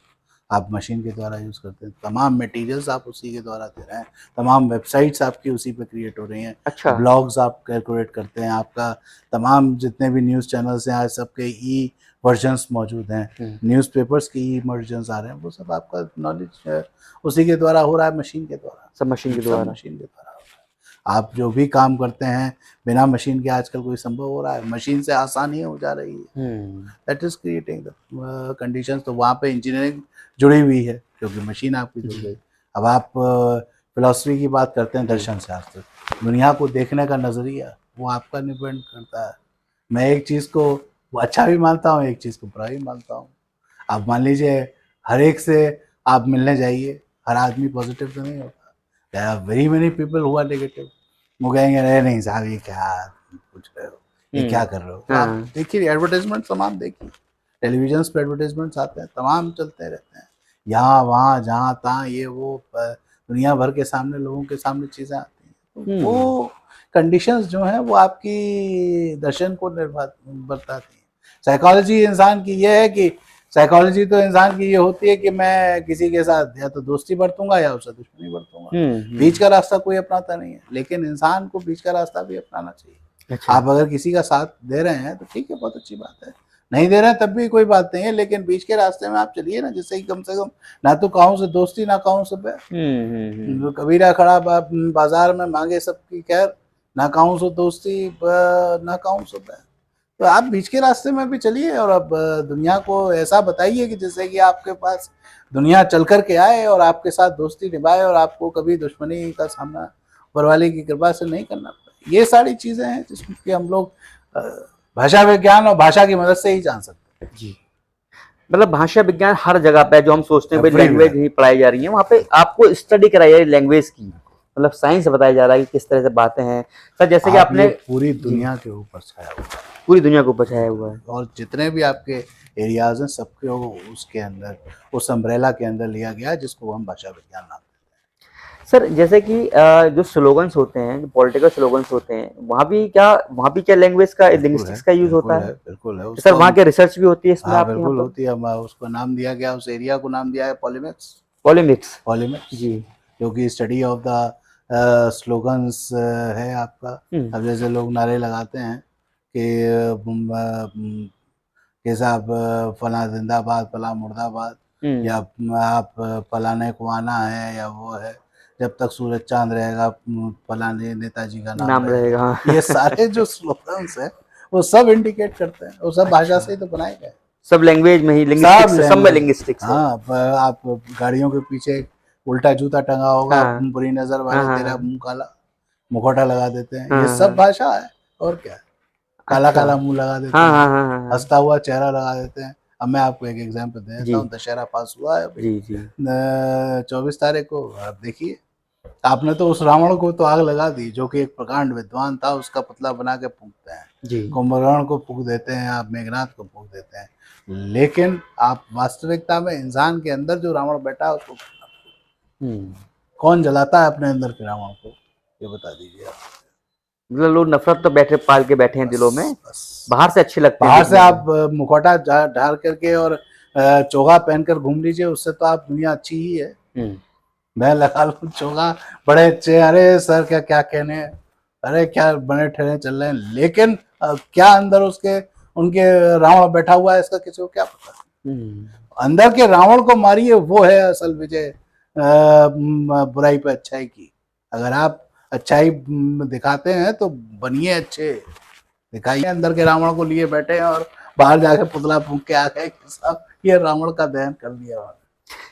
[SPEAKER 2] आप मशीन के द्वारा यूज़ करते हैं। तमाम मटेरियल्स आप उसी के द्वारा दे रहे हैं, तमाम वेबसाइट्स आपकी उसी पे क्रिएट हो रही हैं,
[SPEAKER 1] अच्छा।
[SPEAKER 2] ब्लॉग्स आप कैलकुलेट करते हैं, आपका तमाम जितने भी न्यूज़ चैनल्स हैं आज सबके ई वर्जन्स मौजूद हैं, न्यूज़पेपर्स की ई वर्जन्स आ रहे हैं, वो सब आपका नॉलेज उसी के द्वारा हो रहा है, मशीन के द्वारा।
[SPEAKER 1] सब मशीन के
[SPEAKER 2] सब
[SPEAKER 1] द्वारा।
[SPEAKER 2] मशीन के द्वारा हो रहा है। आप जो भी काम करते हैं बिना मशीन के आजकल कोई संभव हो रहा है, मशीन से आसानी हो जा रही है। That is creating the conditions. तो वहाँ पे इंजीनियरिंग जुड़ी हुई है क्योंकि मशीन आपकी जुड़ गई। अब आप फिलॉसफी की बात करते हैं, दर्शन शास्त्र, दुनिया को देखने का नज़रिया वो आपका डिपेंड करता है। मैं एक चीज़ को अच्छा भी मानता हूँ, एक चीज़ को बुरा भी मानता हूँ। आप मान लीजिए हर एक से आप मिलने जाइए, हर आदमी पॉजिटिव तो नहीं होता। There are very many people who are negative. वो कहेंगे अरे नहीं साहब ये क्या पूछ रहे हो, ये क्या कर रहे हो। तो आप देखिए एडवर्टाइजमेंट तमाम देखिए, टेलीविजन पे एडवर्टाइजमेंट्स आते हैं, तमाम चलते रहते हैं, यहाँ वहाँ जहाँ तहाँ ये वो दुनिया भर के सामने, लोगों के सामने चीज़ें आती हैं। तो वो कंडीशंस जो हैं वो आपकी दर्शन को निर्भर बताती हैं। साइकोलॉजी इंसान की ये है कि साइकोलॉजी तो इंसान की ये होती है कि मैं किसी के साथ या तो दोस्ती बरतूंगा या उससे दुश्मनी बरतूंगा। बीच का रास्ता कोई अपनाता नहीं है, लेकिन इंसान को बीच का रास्ता भी अपनाना चाहिए।
[SPEAKER 1] अच्छा।
[SPEAKER 2] आप अगर किसी का साथ दे रहे हैं तो ठीक है, बहुत अच्छी बात है, नहीं दे रहे हैं तब भी कोई बात नहीं है, लेकिन बीच के रास्ते में आप चलिए ना, जिससे कि कम से कम ना तो काहूं से दोस्ती ना काहूं से बैर। कबीरा खड़ा बाजार में मांगे सबकी खैर, ना काहूं से दोस्ती ना काहूं से बैर। तो आप बीच के रास्ते में भी चलिए और अब दुनिया को ऐसा बताइए कि जिससे कि आपके पास दुनिया चल कर के आए और आपके साथ दोस्ती निभाए और आपको कभी दुश्मनी का सामना ऊपर वाले की कृपा से नहीं करना पड़े। ये सारी चीज़ें हैं जिसकी हम लोग भाषा विज्ञान और भाषा की मदद से ही जान सकते हैं। जी,
[SPEAKER 1] मतलब भाषा विज्ञान हर जगह पे जो हम सोचते हैं भाई
[SPEAKER 2] Everywhere.
[SPEAKER 1] लैंग्वेज ही पढ़ाई जा रही है, वहाँ पे आपको स्टडी कराई जा रही है लैंग्वेज की, मतलब साइंस बताया जा रहा है कि किस तरह से बातें हैं। सर जैसे कि आपने
[SPEAKER 2] पूरी दुनिया के ऊपर छाया हुआ है,
[SPEAKER 1] पूरी दुनिया को बचाया हुआ है,
[SPEAKER 2] और जितने भी आपके एरियाज हैं सबके उसके अंदर, उस अम्ब्रेला के अंदर लिया गया है जिसको हम भाषा विज्ञान नाम देते हैं।
[SPEAKER 1] सर जैसे कि जो स्लोगन्स होते हैं, जो पॉलिटिकल स्लोगन्स होते हैं, वहाँ भी क्या लैंग्वेज का, लिंग्विस्टिक्स का यूज होता है?
[SPEAKER 2] बिल्कुल है।
[SPEAKER 1] सर वहाँ के रिसर्च भी होती है इसमें?
[SPEAKER 2] हाँ
[SPEAKER 1] आपके
[SPEAKER 2] बिल्कुल
[SPEAKER 1] यहाँ
[SPEAKER 2] होती है। उसको नाम दिया गया, उस एरिया को नाम दिया है पॉलिमिक्स।
[SPEAKER 1] पॉलिमिक्स जी,
[SPEAKER 2] क्योंकि स्टडी ऑफ द स्लोगन्स है आपका। अब जैसे लोग नारे लगाते हैं कि साहब फला जिंदाबाद, फला मुर्दाबाद, या आप फलाने को आना है, या वो है, जब तक सूरज चांद रहेगा फलाने नेताजी का नाम रहेगा। ये सारे जो स्लोगन्स हैं वो सब इंडिकेट करते हैं, वो सब भाषा से ही तो बनाए गए,
[SPEAKER 1] सब लैंग्वेज में ही, लिंग्विस्टिक्स सब में लिंग्विस्टिक्स।
[SPEAKER 2] हाँ, आप गाड़ियों के पीछे उल्टा जूता टंगा होगा, बुरी नजर वाले तेरा मुंह काला, मुखौटा लगा देते हैं, ये सब भाषा है। और क्या है, काला काला मुंह लगा देते हैं, हंसता हुआ चेहरा लगा देते हैं। अब मैं आपको एक एग्जांपल देता हूँ, दशहरा पास हुआ है अभी 24 तारीख को। आप देखिए, आपने तो उस रावण को तो आग लगा दी जो कि एक प्रकांड विद्वान था, उसका पुतला बना के फूंकते हैं, कुंभकर्ण को फूंक देते हैं, आप मेघनाथ को फूंक देते हैं, लेकिन आप वास्तविकता में इंसान के अंदर जो रावण बैठा है उसको कौन जलाता है अपने अंदर के रावण को, ये बता दीजिए आप।
[SPEAKER 1] मतलब लोग नफरत तो पाल के बैठे हैं दिलों में, बाहर से अच्छे लगते हैं।
[SPEAKER 2] बाहर से आप मुखौटा ढाल करके और चोगा पहनकर घूम लीजिए, उससे तो आप दुनिया अच्छी ही है। मैं लगा लूं चोगा, बड़े अच्छे, अरे सर क्या क्या कहने, अरे क्या बने ठहरे चल रहे हैं, लेकिन क्या अंदर उसके उनके रावण बैठा हुआ है, इसका किसी को क्या पता।
[SPEAKER 1] हम्म,
[SPEAKER 2] अंदर के रावण को मारिए, वो है असल विजय बुराई पे अच्छाई की। अगर आप अच्छाई दिखाते हैं तो बनिए अच्छे, दिखाइए। अंदर के रावण को लिए बैठे हैं और बाहर जाके पुतला फूंक के आ गए कि साहब ये रावण का दहन कर दिया।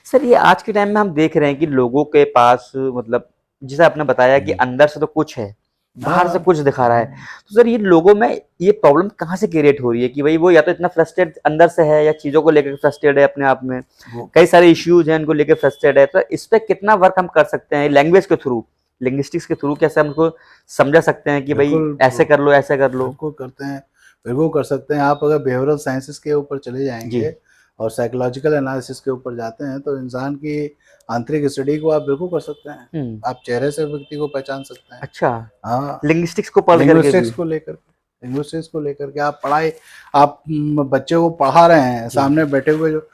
[SPEAKER 1] सर ये आज के टाइम में हम देख रहे हैं कि लोगों के पास मतलब जैसे आपने बताया कि अंदर से तो कुछ है, बाहर से
[SPEAKER 2] हाँ,
[SPEAKER 1] कुछ दिखा रहा है। तो सर ये लोगों में ये प्रॉब्लम कहाँ से क्रिएट हो रही है कि भाई वो या तो इतना फ्रस्ट्रेट अंदर से है या चीजों को लेकर फ्रस्ट्रेट है अपने आप में,
[SPEAKER 2] वो
[SPEAKER 1] कई सारे इश्यूज हैं इनको लेकर फ्रस्ट्रेट है। तो इस पे कितना वर्क हम कर सकते हैं लैंग्वेज के थ्रू, लिंग्विस्टिक्स के थ्रू, कैसे हम उनको समझा सकते हैं कि भाई
[SPEAKER 2] बिल्कुल
[SPEAKER 1] ऐसे कर लो ऐसे कर लो।
[SPEAKER 2] बिल्कुल करते हैं, बिल्कुल कर सकते हैं। आप अगर बिहेवियरल साइंसेस के ऊपर चले
[SPEAKER 1] जी।
[SPEAKER 2] जाएंगे और साइकोलॉजिकल एनालिसिस के ऊपर जाते हैं तो इंसान की आंतरिक स्टडी को आप बिल्कुल कर सकते हैं। आप चेहरे से व्यक्ति को पहचान सकते हैं।
[SPEAKER 1] अच्छा,
[SPEAKER 2] हाँ,
[SPEAKER 1] लिंग्विस्टिक्स को पढ़ करके भी।
[SPEAKER 2] लिंग्विस्टिक्स को लेकर के आप पढ़ाई, आप बच्चे को पढ़ा रहे हैं,
[SPEAKER 1] जी।
[SPEAKER 2] सामने बैठे हुए जो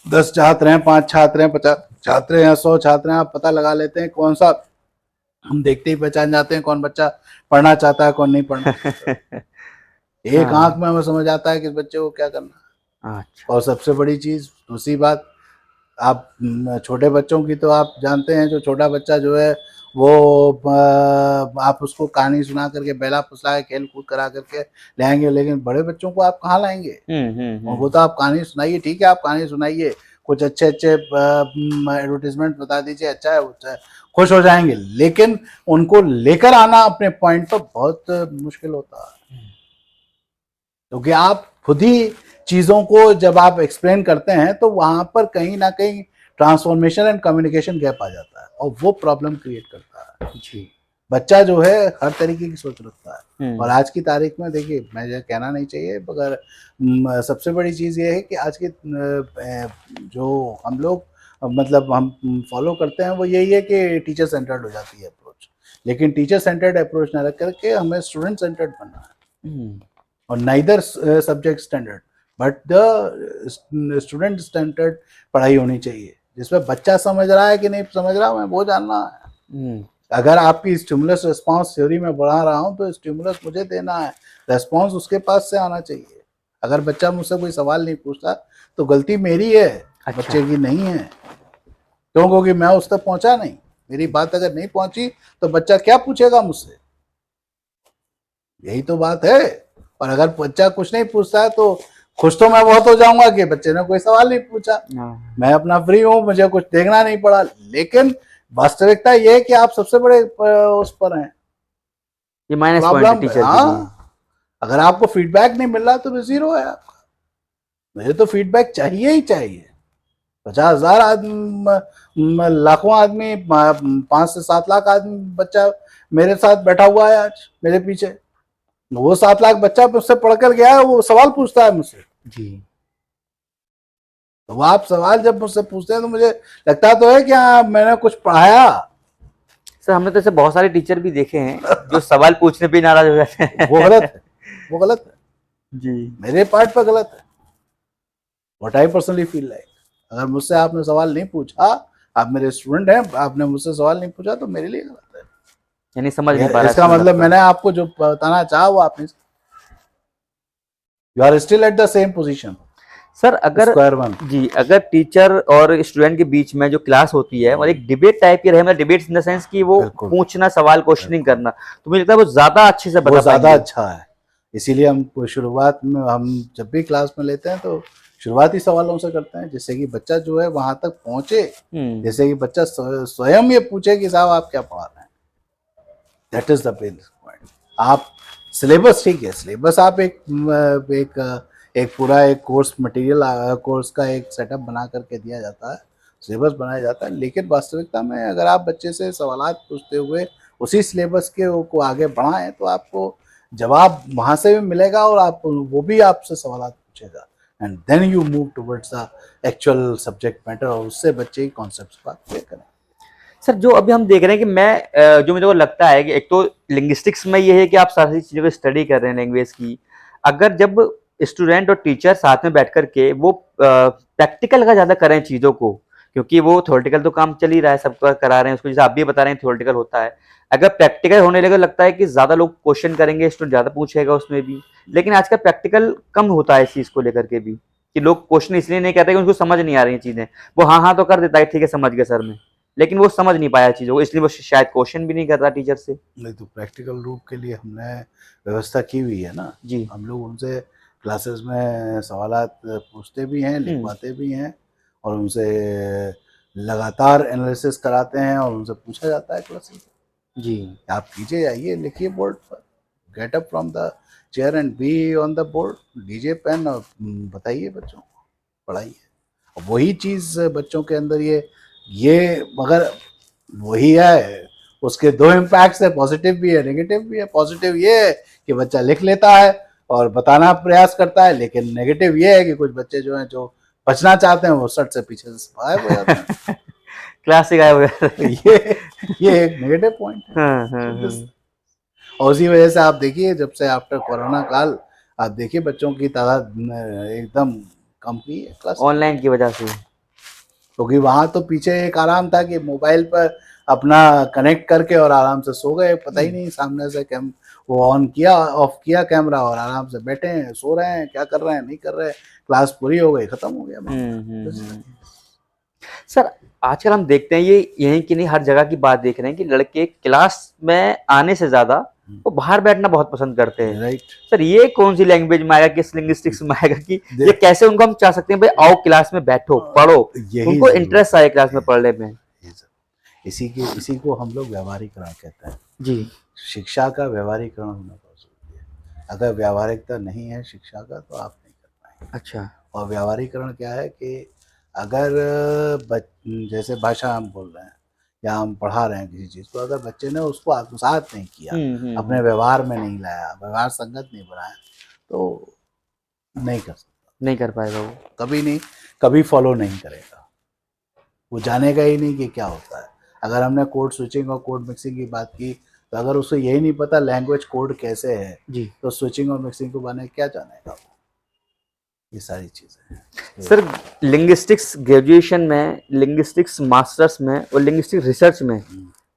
[SPEAKER 2] 10 छात्र हैं, 5 छात्र हैं, 50 छात्र हैं या 100 छात्र हैं, आप पता लगा लेते हैं कौन सा, हम देखते ही पहचान जाते हैं कौन बच्चा पढ़ना चाहता है कौन नहीं पढ़ना चाहता है। एक
[SPEAKER 1] हाँ।
[SPEAKER 2] आंख में हमें समझ आता है कि इस बच्चे को क्या करना है।
[SPEAKER 1] अच्छा।
[SPEAKER 2] और सबसे बड़ी चीज दूसरी बात, आप छोटे बच्चों की तो आप जानते हैं, जो छोटा बच्चा जो है वो आप उसको कहानी सुना करके, बेला फुसला के खेल कूद करा करके लाएंगे, लेकिन बड़े बच्चों को आप कहाँ लाएंगे। और वो तो आप कहानी सुनाइए, ठीक है आप कहानी सुनाइए, कुछ अच्छे अच्छे एडवर्टीजमेंट बता दीजिए, अच्छा है, खुश हो जाएंगे, लेकिन उनको लेकर आना अपने पॉइंट पर बहुत मुश्किल होता है। क्योंकि आप खुद ही चीज़ों को जब आप एक्सप्लेन करते हैं तो वहाँ पर कहीं ना कहीं ट्रांसफॉर्मेशन एंड कम्युनिकेशन गैप आ जाता है और वो प्रॉब्लम क्रिएट करता है।
[SPEAKER 1] जी।
[SPEAKER 2] बच्चा जो है हर तरीके की सोच रखता है। और आज की तारीख में देखिए, मैं ये कहना नहीं चाहिए मगर सबसे बड़ी चीज़ ये है कि आज के जो हम लोग मतलब हम फॉलो करते हैं वो यही है कि टीचर सेंटर्ड हो जाती है अप्रोच, लेकिन टीचर सेंटर्ड अप्रोच ना रख करके हमें स्टूडेंट सेंटर्ड बनना है। और neither subject standard but the student standard पढ़ाई होनी चाहिए, जिसमें बच्चा समझ रहा है कि नहीं समझ रहा मैं वो जानना है। अगर आपकी स्टिमुलस रिस्पांस थ्योरी में बढ़ा रहा हूँ तो स्टिमुलस मुझे देना है, रेस्पॉन्स उसके पास से आना चाहिए। अगर बच्चा मुझसे कोई सवाल नहीं पूछता तो गलती मेरी है। अच्छा। बच्चे की नहीं है, क्यों? क्योंकि मैं उस तक पहुंचा नहीं, मेरी बात अगर नहीं पहुंची तो बच्चा क्या पूछेगा मुझसे, यही तो बात है। और अगर बच्चा कुछ नहीं पूछता है तो खुश तो मैं बहुत हो जाऊंगा कि बच्चे ने कोई सवाल नहीं पूछा, मैं अपना फ्री हूँ, मुझे कुछ देखना नहीं पड़ा। लेकिन वास्तविकता ये है कि आप सबसे बड़े उस पर हैं,
[SPEAKER 1] ये माइनस
[SPEAKER 2] प्रॉब्लम।
[SPEAKER 1] पॉइंट टीचर
[SPEAKER 2] हाँ, अगर आपको फीडबैक नहीं मिल रहा तो भी जीरो है आपका। मुझे तो फीडबैक चाहिए ही चाहिए। 50,000 आदमी, लाखों आदमी, 5 से 7 लाख आदमी बच्चा मेरे साथ बैठा हुआ है आज मेरे पीछे, वो 7 लाख बच्चा मुझसे पढ़कर गया है, वो सवाल पूछता है मुझसे जी। तो आप सवाल जब मुझसे पूछते हैं तो मुझे लगता तो है कि हाँ मैंने कुछ पढ़ाया।
[SPEAKER 1] सर हमने तो ऐसे बहुत सारे टीचर भी देखे हैं जो सवाल पूछने पे नाराज हो जाते हैं।
[SPEAKER 2] वो गलत है, वो गलत है
[SPEAKER 1] जी,
[SPEAKER 2] मेरे पार्ट पर गलत है। What I personally feel like, अगर मुझसे आपने सवाल नहीं पूछा, आप मेरे स्टूडेंट हैं, आपने मुझसे सवाल नहीं पूछा तो मेरे लिए गलत है।
[SPEAKER 1] यानी समझ नहीं पा रहा
[SPEAKER 2] इसका मतलब मैंने आपको जो बताना चाहा वो आपने, you are still at the same position.
[SPEAKER 1] Sir अगर जी अगर टीचर और स्टूडेंट के बीच में जो क्लास होती है और एक डिबेट टाइप की रहे, मतलब डिबेट इन द सेंस कि वो पूछना सवाल क्वेश्चनिंग करना, तो मुझे लगता है वो ज्यादा अच्छे से बता पाएंगे,
[SPEAKER 2] ज्यादा अच्छा है। इसीलिए हम शुरुआत में, हम जब भी क्लास में लेते हैं तो शुरुआती सवालों से करते हैं, जिससे कि बच्चा जो है वहां तक पहुंचे, जैसे कि बच्चा स्वयं ये पूछे कि साहब आप क्या पढ़ा रहे हैं। That is the main point. आप सिलेबस, ठीक है, सिलेबस आप एक पूरा एक कोर्स मटेरियल, कोर्स का एक सेटअप बना करके दिया जाता है, सिलेबस बनाया जाता है, लेकिन वास्तविकता में अगर आप बच्चे से सवालात पूछते हुए उसी सिलेबस के को आगे बढ़ाएं तो आपको जवाब वहाँ से भी मिलेगा और आप वो भी आपसे सवालात पूछेगा, and then you move towards the actual subject matter और उससे बच्चे की कॉन्सेप्ट्स को क्लियर करें।
[SPEAKER 1] सर जो अभी हम देख रहे हैं कि मैं जो मुझे को लगता है कि एक तो लिंग्विस्टिक्स में ये है कि आप सारी चीज़ों को स्टडी कर रहे हैं लैंग्वेज की, अगर जब स्टूडेंट और टीचर साथ में बैठ कर के वो प्रैक्टिकल का ज़्यादा करें चीज़ों को, क्योंकि वो थ्योरेटिकल तो काम चल ही रहा है, सबका करा रहे हैं उसको, जैसे आप भी बता रहे हैं थ्योरेटिकल होता है। अगर प्रैक्टिकल होने लगे लगता है कि ज़्यादा लोग क्वेश्चन करेंगे, स्टूडेंट ज़्यादा पूछेगा उसमें भी। लेकिन आजकल प्रैक्टिकल कम होता है इस चीज़ को लेकर के भी, कि लोग क्वेश्चन इसलिए नहीं कहते कि उनको समझ नहीं आ रही हैं चीज़ें। वो हाँ तो कर देता है, ठीक है समझ गया सर मैं, लेकिन वो समझ नहीं पाया चीज़ों को, इसलिए वो शायद क्वेश्चन भी नहीं कर रहा टीचर से।
[SPEAKER 2] नहीं तो प्रैक्टिकल रूप के लिए हमने व्यवस्था की हुई है ना।
[SPEAKER 1] जी।
[SPEAKER 2] हम लोग उनसे क्लासेस में सवालात पूछते भी हैं,
[SPEAKER 1] हुँ।
[SPEAKER 2] लिखवाते भी हैं, और उनसे लगातार एनालिसिस कराते हैं, और उनसे पूछा जाता है क्लासेस में,
[SPEAKER 1] जी।
[SPEAKER 2] आप कीजिए, आइए लिखिए बोर्ड पर, get up from the chair and be on the board, लीजिए पेन और बताइए बच्चों को, पढ़ाइए। और वही चीज़ बच्चों के अंदर ये मगर वही है, उसके दो इम्पैक्ट्स है, पॉजिटिव भी है नेगेटिव भी है। पॉजिटिव ये है कि बच्चा लिख लेता है और बताना प्रयास करता है, लेकिन नेगेटिव ये है कि कुछ बच्चे जो हैं जो बचना चाहते हैं वो सट से पीछे से गायब हो जाते हैं।
[SPEAKER 1] क्लास से गायब हो जाता
[SPEAKER 2] तो
[SPEAKER 1] है।
[SPEAKER 2] ये एक नेगेटिव पॉइंट है।
[SPEAKER 1] हाँ, हाँ,
[SPEAKER 2] So this-
[SPEAKER 1] हाँ।
[SPEAKER 2] और उसी वजह से आप देखिए, जब से आफ्टर कोरोना काल, आप देखिए बच्चों की तादाद एकदम कम हुई है क्लास में,
[SPEAKER 1] ऑनलाइन की वजह से।
[SPEAKER 2] क्योंकि वहां तो पीछे एक आराम था कि मोबाइल पर अपना कनेक्ट करके और आराम से सो गए, पता ही नहीं सामने से कैम वो ऑन किया ऑफ किया कैमरा, और आराम से बैठे हैं, सो रहे हैं, क्या कर रहे हैं नहीं कर रहे हैं, क्लास पूरी हो गई, खत्म हो गया मामला। बस।
[SPEAKER 1] सर, आजकल हम देखते हैं ये यहीं की नहीं हर जगह की बात देख रहे हैं कि लड़के क्लास में आने से ज़्यादा वो बाहर बैठना बहुत पसंद करते हैं।
[SPEAKER 2] राइट।
[SPEAKER 1] सर ये कौन-सी लैंग्वेज में आएगा, किस लिंग्विस्टिक्स में आएगा कि ये कैसे उनको हम चाह सकते हैं भाई आओ क्लास में बैठो, पढ़ो,
[SPEAKER 2] यही
[SPEAKER 1] उनको
[SPEAKER 2] जरूरत
[SPEAKER 1] इंटरेस्ट आए क्लास में पढ़ने में।
[SPEAKER 2] इसी को हम लोग व्यावहारिकरण कहते हैं।
[SPEAKER 1] जी।
[SPEAKER 2] शिक्षा का व्यावहारिकरण होना बहुत जरूरी है। अगर व्यावहारिकता नहीं है शिक्षा का तो आप नहीं कर पाएंगे।
[SPEAKER 1] अच्छा।
[SPEAKER 2] और व्यावहारिकरण क्या है कि अगर जैसे भाषा हम बोल रहे हैं या हम पढ़ा रहे हैं किसी चीज़ को, अगर बच्चे ने उसको आत्मसात नहीं किया, अपने व्यवहार में नहीं लाया, व्यवहार संगत नहीं बनाया, तो नहीं कर सकता,
[SPEAKER 1] नहीं कर पाएगा वो।
[SPEAKER 2] कभी नहीं, कभी फॉलो नहीं करेगा, वो जानेगा ही नहीं कि क्या होता है। अगर हमने कोड स्विचिंग और कोड मिक्सिंग की बात की, तो अगर उसे यही नहीं पता लैंग्वेज कोड कैसे है,
[SPEAKER 1] जी।
[SPEAKER 2] तो स्विचिंग और मिक्सिंग को बारे क्या जानेगा वो। ये सारी चीज़ें हैं।
[SPEAKER 1] सर लिंग्विस्टिक्स ग्रेजुएशन में, लिंग्विस्टिक्स मास्टर्स में और लिंग्विस्टिक्स रिसर्च में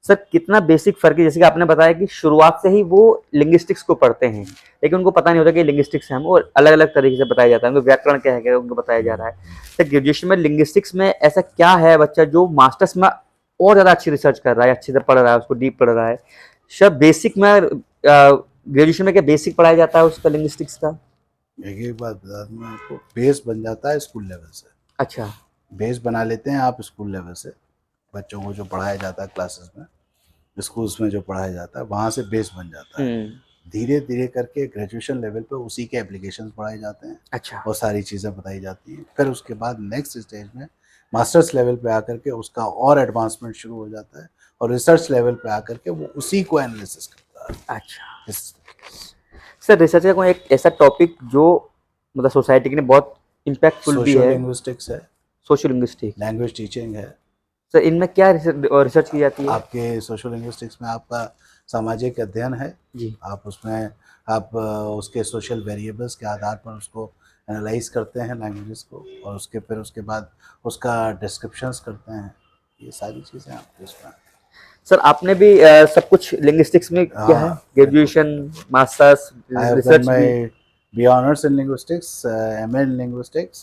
[SPEAKER 1] सर कितना बेसिक फर्क है। जैसे कि आपने बताया कि शुरुआत से ही वो लिंग्विस्टिक्स को पढ़ते हैं, लेकिन उनको पता नहीं होता कि लिंग्विस्टिक्स है, वो अलग अलग तरीके से बताया जाता है, उनको व्याकरण क्या है उनको बताया जा रहा है। सर ग्रेजुएशन में लिंग्विस्टिक्स में ऐसा क्या है बच्चा जो मास्टर्स में और ज़्यादा अच्छी रिसर्च कर रहा है, अच्छे से पढ़ रहा है, उसको डीप पढ़ रहा है। सर बेसिक में ग्रेजुएशन में क्या बेसिक पढ़ाया जाता है उसका लिंग्विस्टिक्स का?
[SPEAKER 2] एक बात बता दूँ मैं आपको, बेस बन जाता है स्कूल लेवल से।
[SPEAKER 1] अच्छा।
[SPEAKER 2] बेस बना लेते हैं आप स्कूल लेवल से, बच्चों को जो पढ़ाया जाता है क्लासेस में, स्कूल्स में जो पढ़ाया जाता है वहाँ से बेस बन जाता है। धीरे धीरे करके ग्रेजुएशन लेवल पे उसी के एप्लीकेशंस पढ़ाए जाते हैं।
[SPEAKER 1] अच्छा।
[SPEAKER 2] और सारी चीज़ें बताई जाती हैं। फिर उसके बाद नेक्स्ट स्टेज में मास्टर्स लेवल पे आकर के उसका और एडवांसमेंट शुरू हो जाता है, और रिसर्च लेवल पे आकर के वो उसी को एनालिसिस करता है।
[SPEAKER 1] अच्छा।
[SPEAKER 2] इस
[SPEAKER 1] सर रिसर्च का कोई एक ऐसा टॉपिक जो मतलब सोसाइटी के लिए बहुत इम्पैक्टफुल भी
[SPEAKER 2] सोशल
[SPEAKER 1] है?
[SPEAKER 2] लिंग्विस्टिक्स है,
[SPEAKER 1] सोशल लिंग्विस्टिक।
[SPEAKER 2] लैंग्वेज टीचिंग है।
[SPEAKER 1] सर इनमें क्या रिसर्च की जाती है?
[SPEAKER 2] आपके सोशल लिंग्विस्टिक्स में आपका सामाजिक अध्ययन है।
[SPEAKER 1] जी।
[SPEAKER 2] आप उसमें आप उसके सोशल वेरिएबल्स के आधार पर उसको एनालाइज करते हैं लैंग्वेजेस को, और उसके फिर उसके बाद उसका डिस्क्रिप्शंस करते हैं। ये सारी चीज़ें आपके उसमें।
[SPEAKER 1] सर आपने भी सब कुछ लिंग्विस्टिक्स में किया है,
[SPEAKER 2] हाँ,
[SPEAKER 1] graduation, masters,
[SPEAKER 2] I have done
[SPEAKER 1] research भी?
[SPEAKER 2] my B honors in linguistics, MA in linguistics,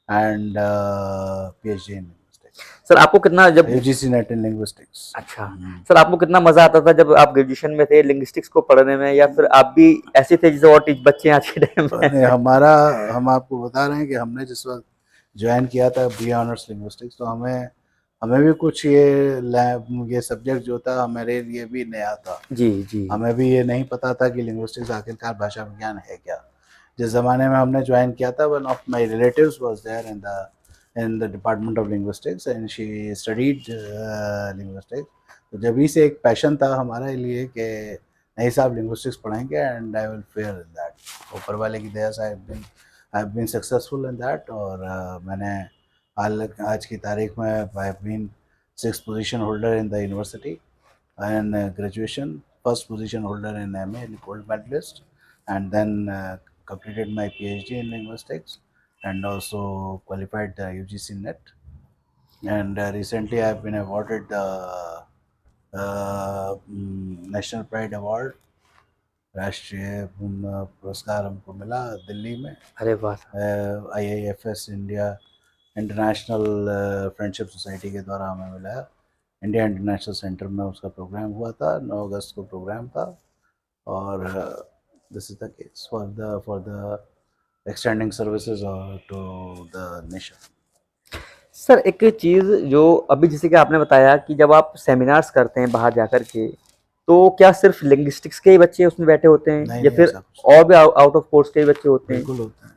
[SPEAKER 2] and PhD in linguistics.
[SPEAKER 1] Sir आपको कितना जब
[SPEAKER 2] UGC NET in linguistics.
[SPEAKER 1] अच्छा सर आपको कितना मजा आता था जब आप ग्रेजुएशन में थे लिंग्विस्टिक्स को पढ़ने में, या फिर आप भी ऐसे थे जैसे और बच्चे आज के टाइम
[SPEAKER 2] नहीं,
[SPEAKER 1] में?
[SPEAKER 2] हम आपको बता रहे हैं कि हमने जिस वक्त ज्वाइन किया था बी ऑनर्स लिंग्विस्टिक्स, तो हमें हमें भी कुछ ये सब्जेक्ट जो था हमारे लिए भी नया था।
[SPEAKER 1] जी जी।
[SPEAKER 2] हमें भी ये नहीं पता था कि लिंग्विस्टिक्स आखिरकार भाषा विज्ञान है क्या। जिस ज़माने में हमने ज्वाइन किया था, one of my relatives was there in the department of linguistics and she studied linguistics. तो जब ही से एक पैशन था हमारे लिए कि नहीं साहब लिंग्विस्टिक्स पढ़ेंगे, and I will fare in that. ऊपर वाले की दया से I have been successful in that. और मैंने आज की तारीख में I have been 6th position holder in the university and graduation, first position holder in MA, gold medalist, and then completed my PhD in linguistics, and also qualified the UGC NET. and recently I've been awarded the National Pride Award. राष्ट्रीय पुरस्कार हमको मिला दिल्ली में
[SPEAKER 1] अरे वाह sir.
[SPEAKER 2] IIFS India international friendship society के द्वारा हमें मिला। इंडिया इंटरनेशनल सेंटर में उसका प्रोग्राम हुआ था, 9 अगस्त को प्रोग्राम था। और this is the case for the extending services to the nation.
[SPEAKER 1] Sir एक चीज़ जो अभी जैसे कि आपने बताया कि जब आप सेमिनार्स करते हैं बाहर जाकर के, तो क्या सिर्फ लिंग्विस्टिक्स के ही बच्चे उसमें बैठे होते हैं
[SPEAKER 2] नहीं
[SPEAKER 1] या
[SPEAKER 2] नहीं,
[SPEAKER 1] फिर
[SPEAKER 2] ऐसा कुछ
[SPEAKER 1] और भी आउट ऑफ कोर्स के ही बच्चे होते हैं?
[SPEAKER 2] बिल्कुल होता है।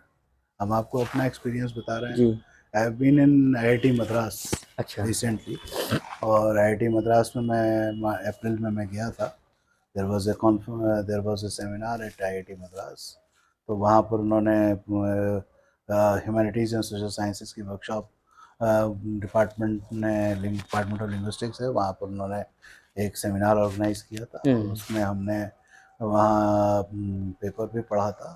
[SPEAKER 2] हम आपको अपना एक्सपीरियंस बता रहे हैं।
[SPEAKER 1] जी।
[SPEAKER 2] I have been in IIT Madras
[SPEAKER 1] अच्छा।
[SPEAKER 2] रिसेंटली, और IIT मद्रास में मैं अप्रैल में मैं गया था। There was a seminar at IIT Madras. तो वहाँ पर उन्होंने ह्यूमैनिटीज़ एंड सोशल साइंसेज की वर्कशॉप डिपार्टमेंट ऑफ लिंग्विस्टिक्स है, वहाँ पर उन्होंने एक सेमिनार ऑर्गेनाइज किया था, और उसमें हमने वहाँ पेपर भी पढ़ा था।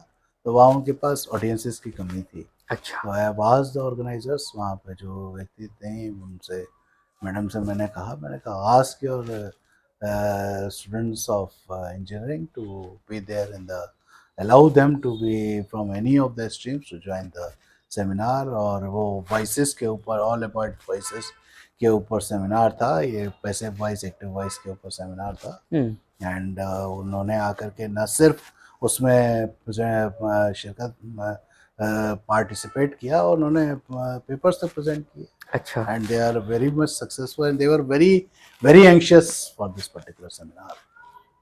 [SPEAKER 2] तो वहाँ उनके पास ऑडियंसेस की कमी थी।
[SPEAKER 1] अच्छा।
[SPEAKER 2] तो आई वाज द ऑर्गेनाइजर्स, वहाँ पे जो व्यक्ति थे उनसे, मैडम से मैंने कहा ask your students of engineering to be there in the, allow them to be from any of the streams to join the seminar. और वो वॉइसेस के ऊपर, ऑल अबाउट वॉइसेस के ऊपर सेमिनार था। ये पैसिव वॉइस, एक्टिव वॉइस के ऊपर सेमिनार था। एंड उन्होंने आकर के न सिर्फ उसमें जो है शिरकत पार्टिसिपेट किया, और उन्होंने पेपर्स तक प्रेजेंट किए।
[SPEAKER 1] अच्छा।
[SPEAKER 2] And they are very much successful and they were very very anxious for this particular seminar.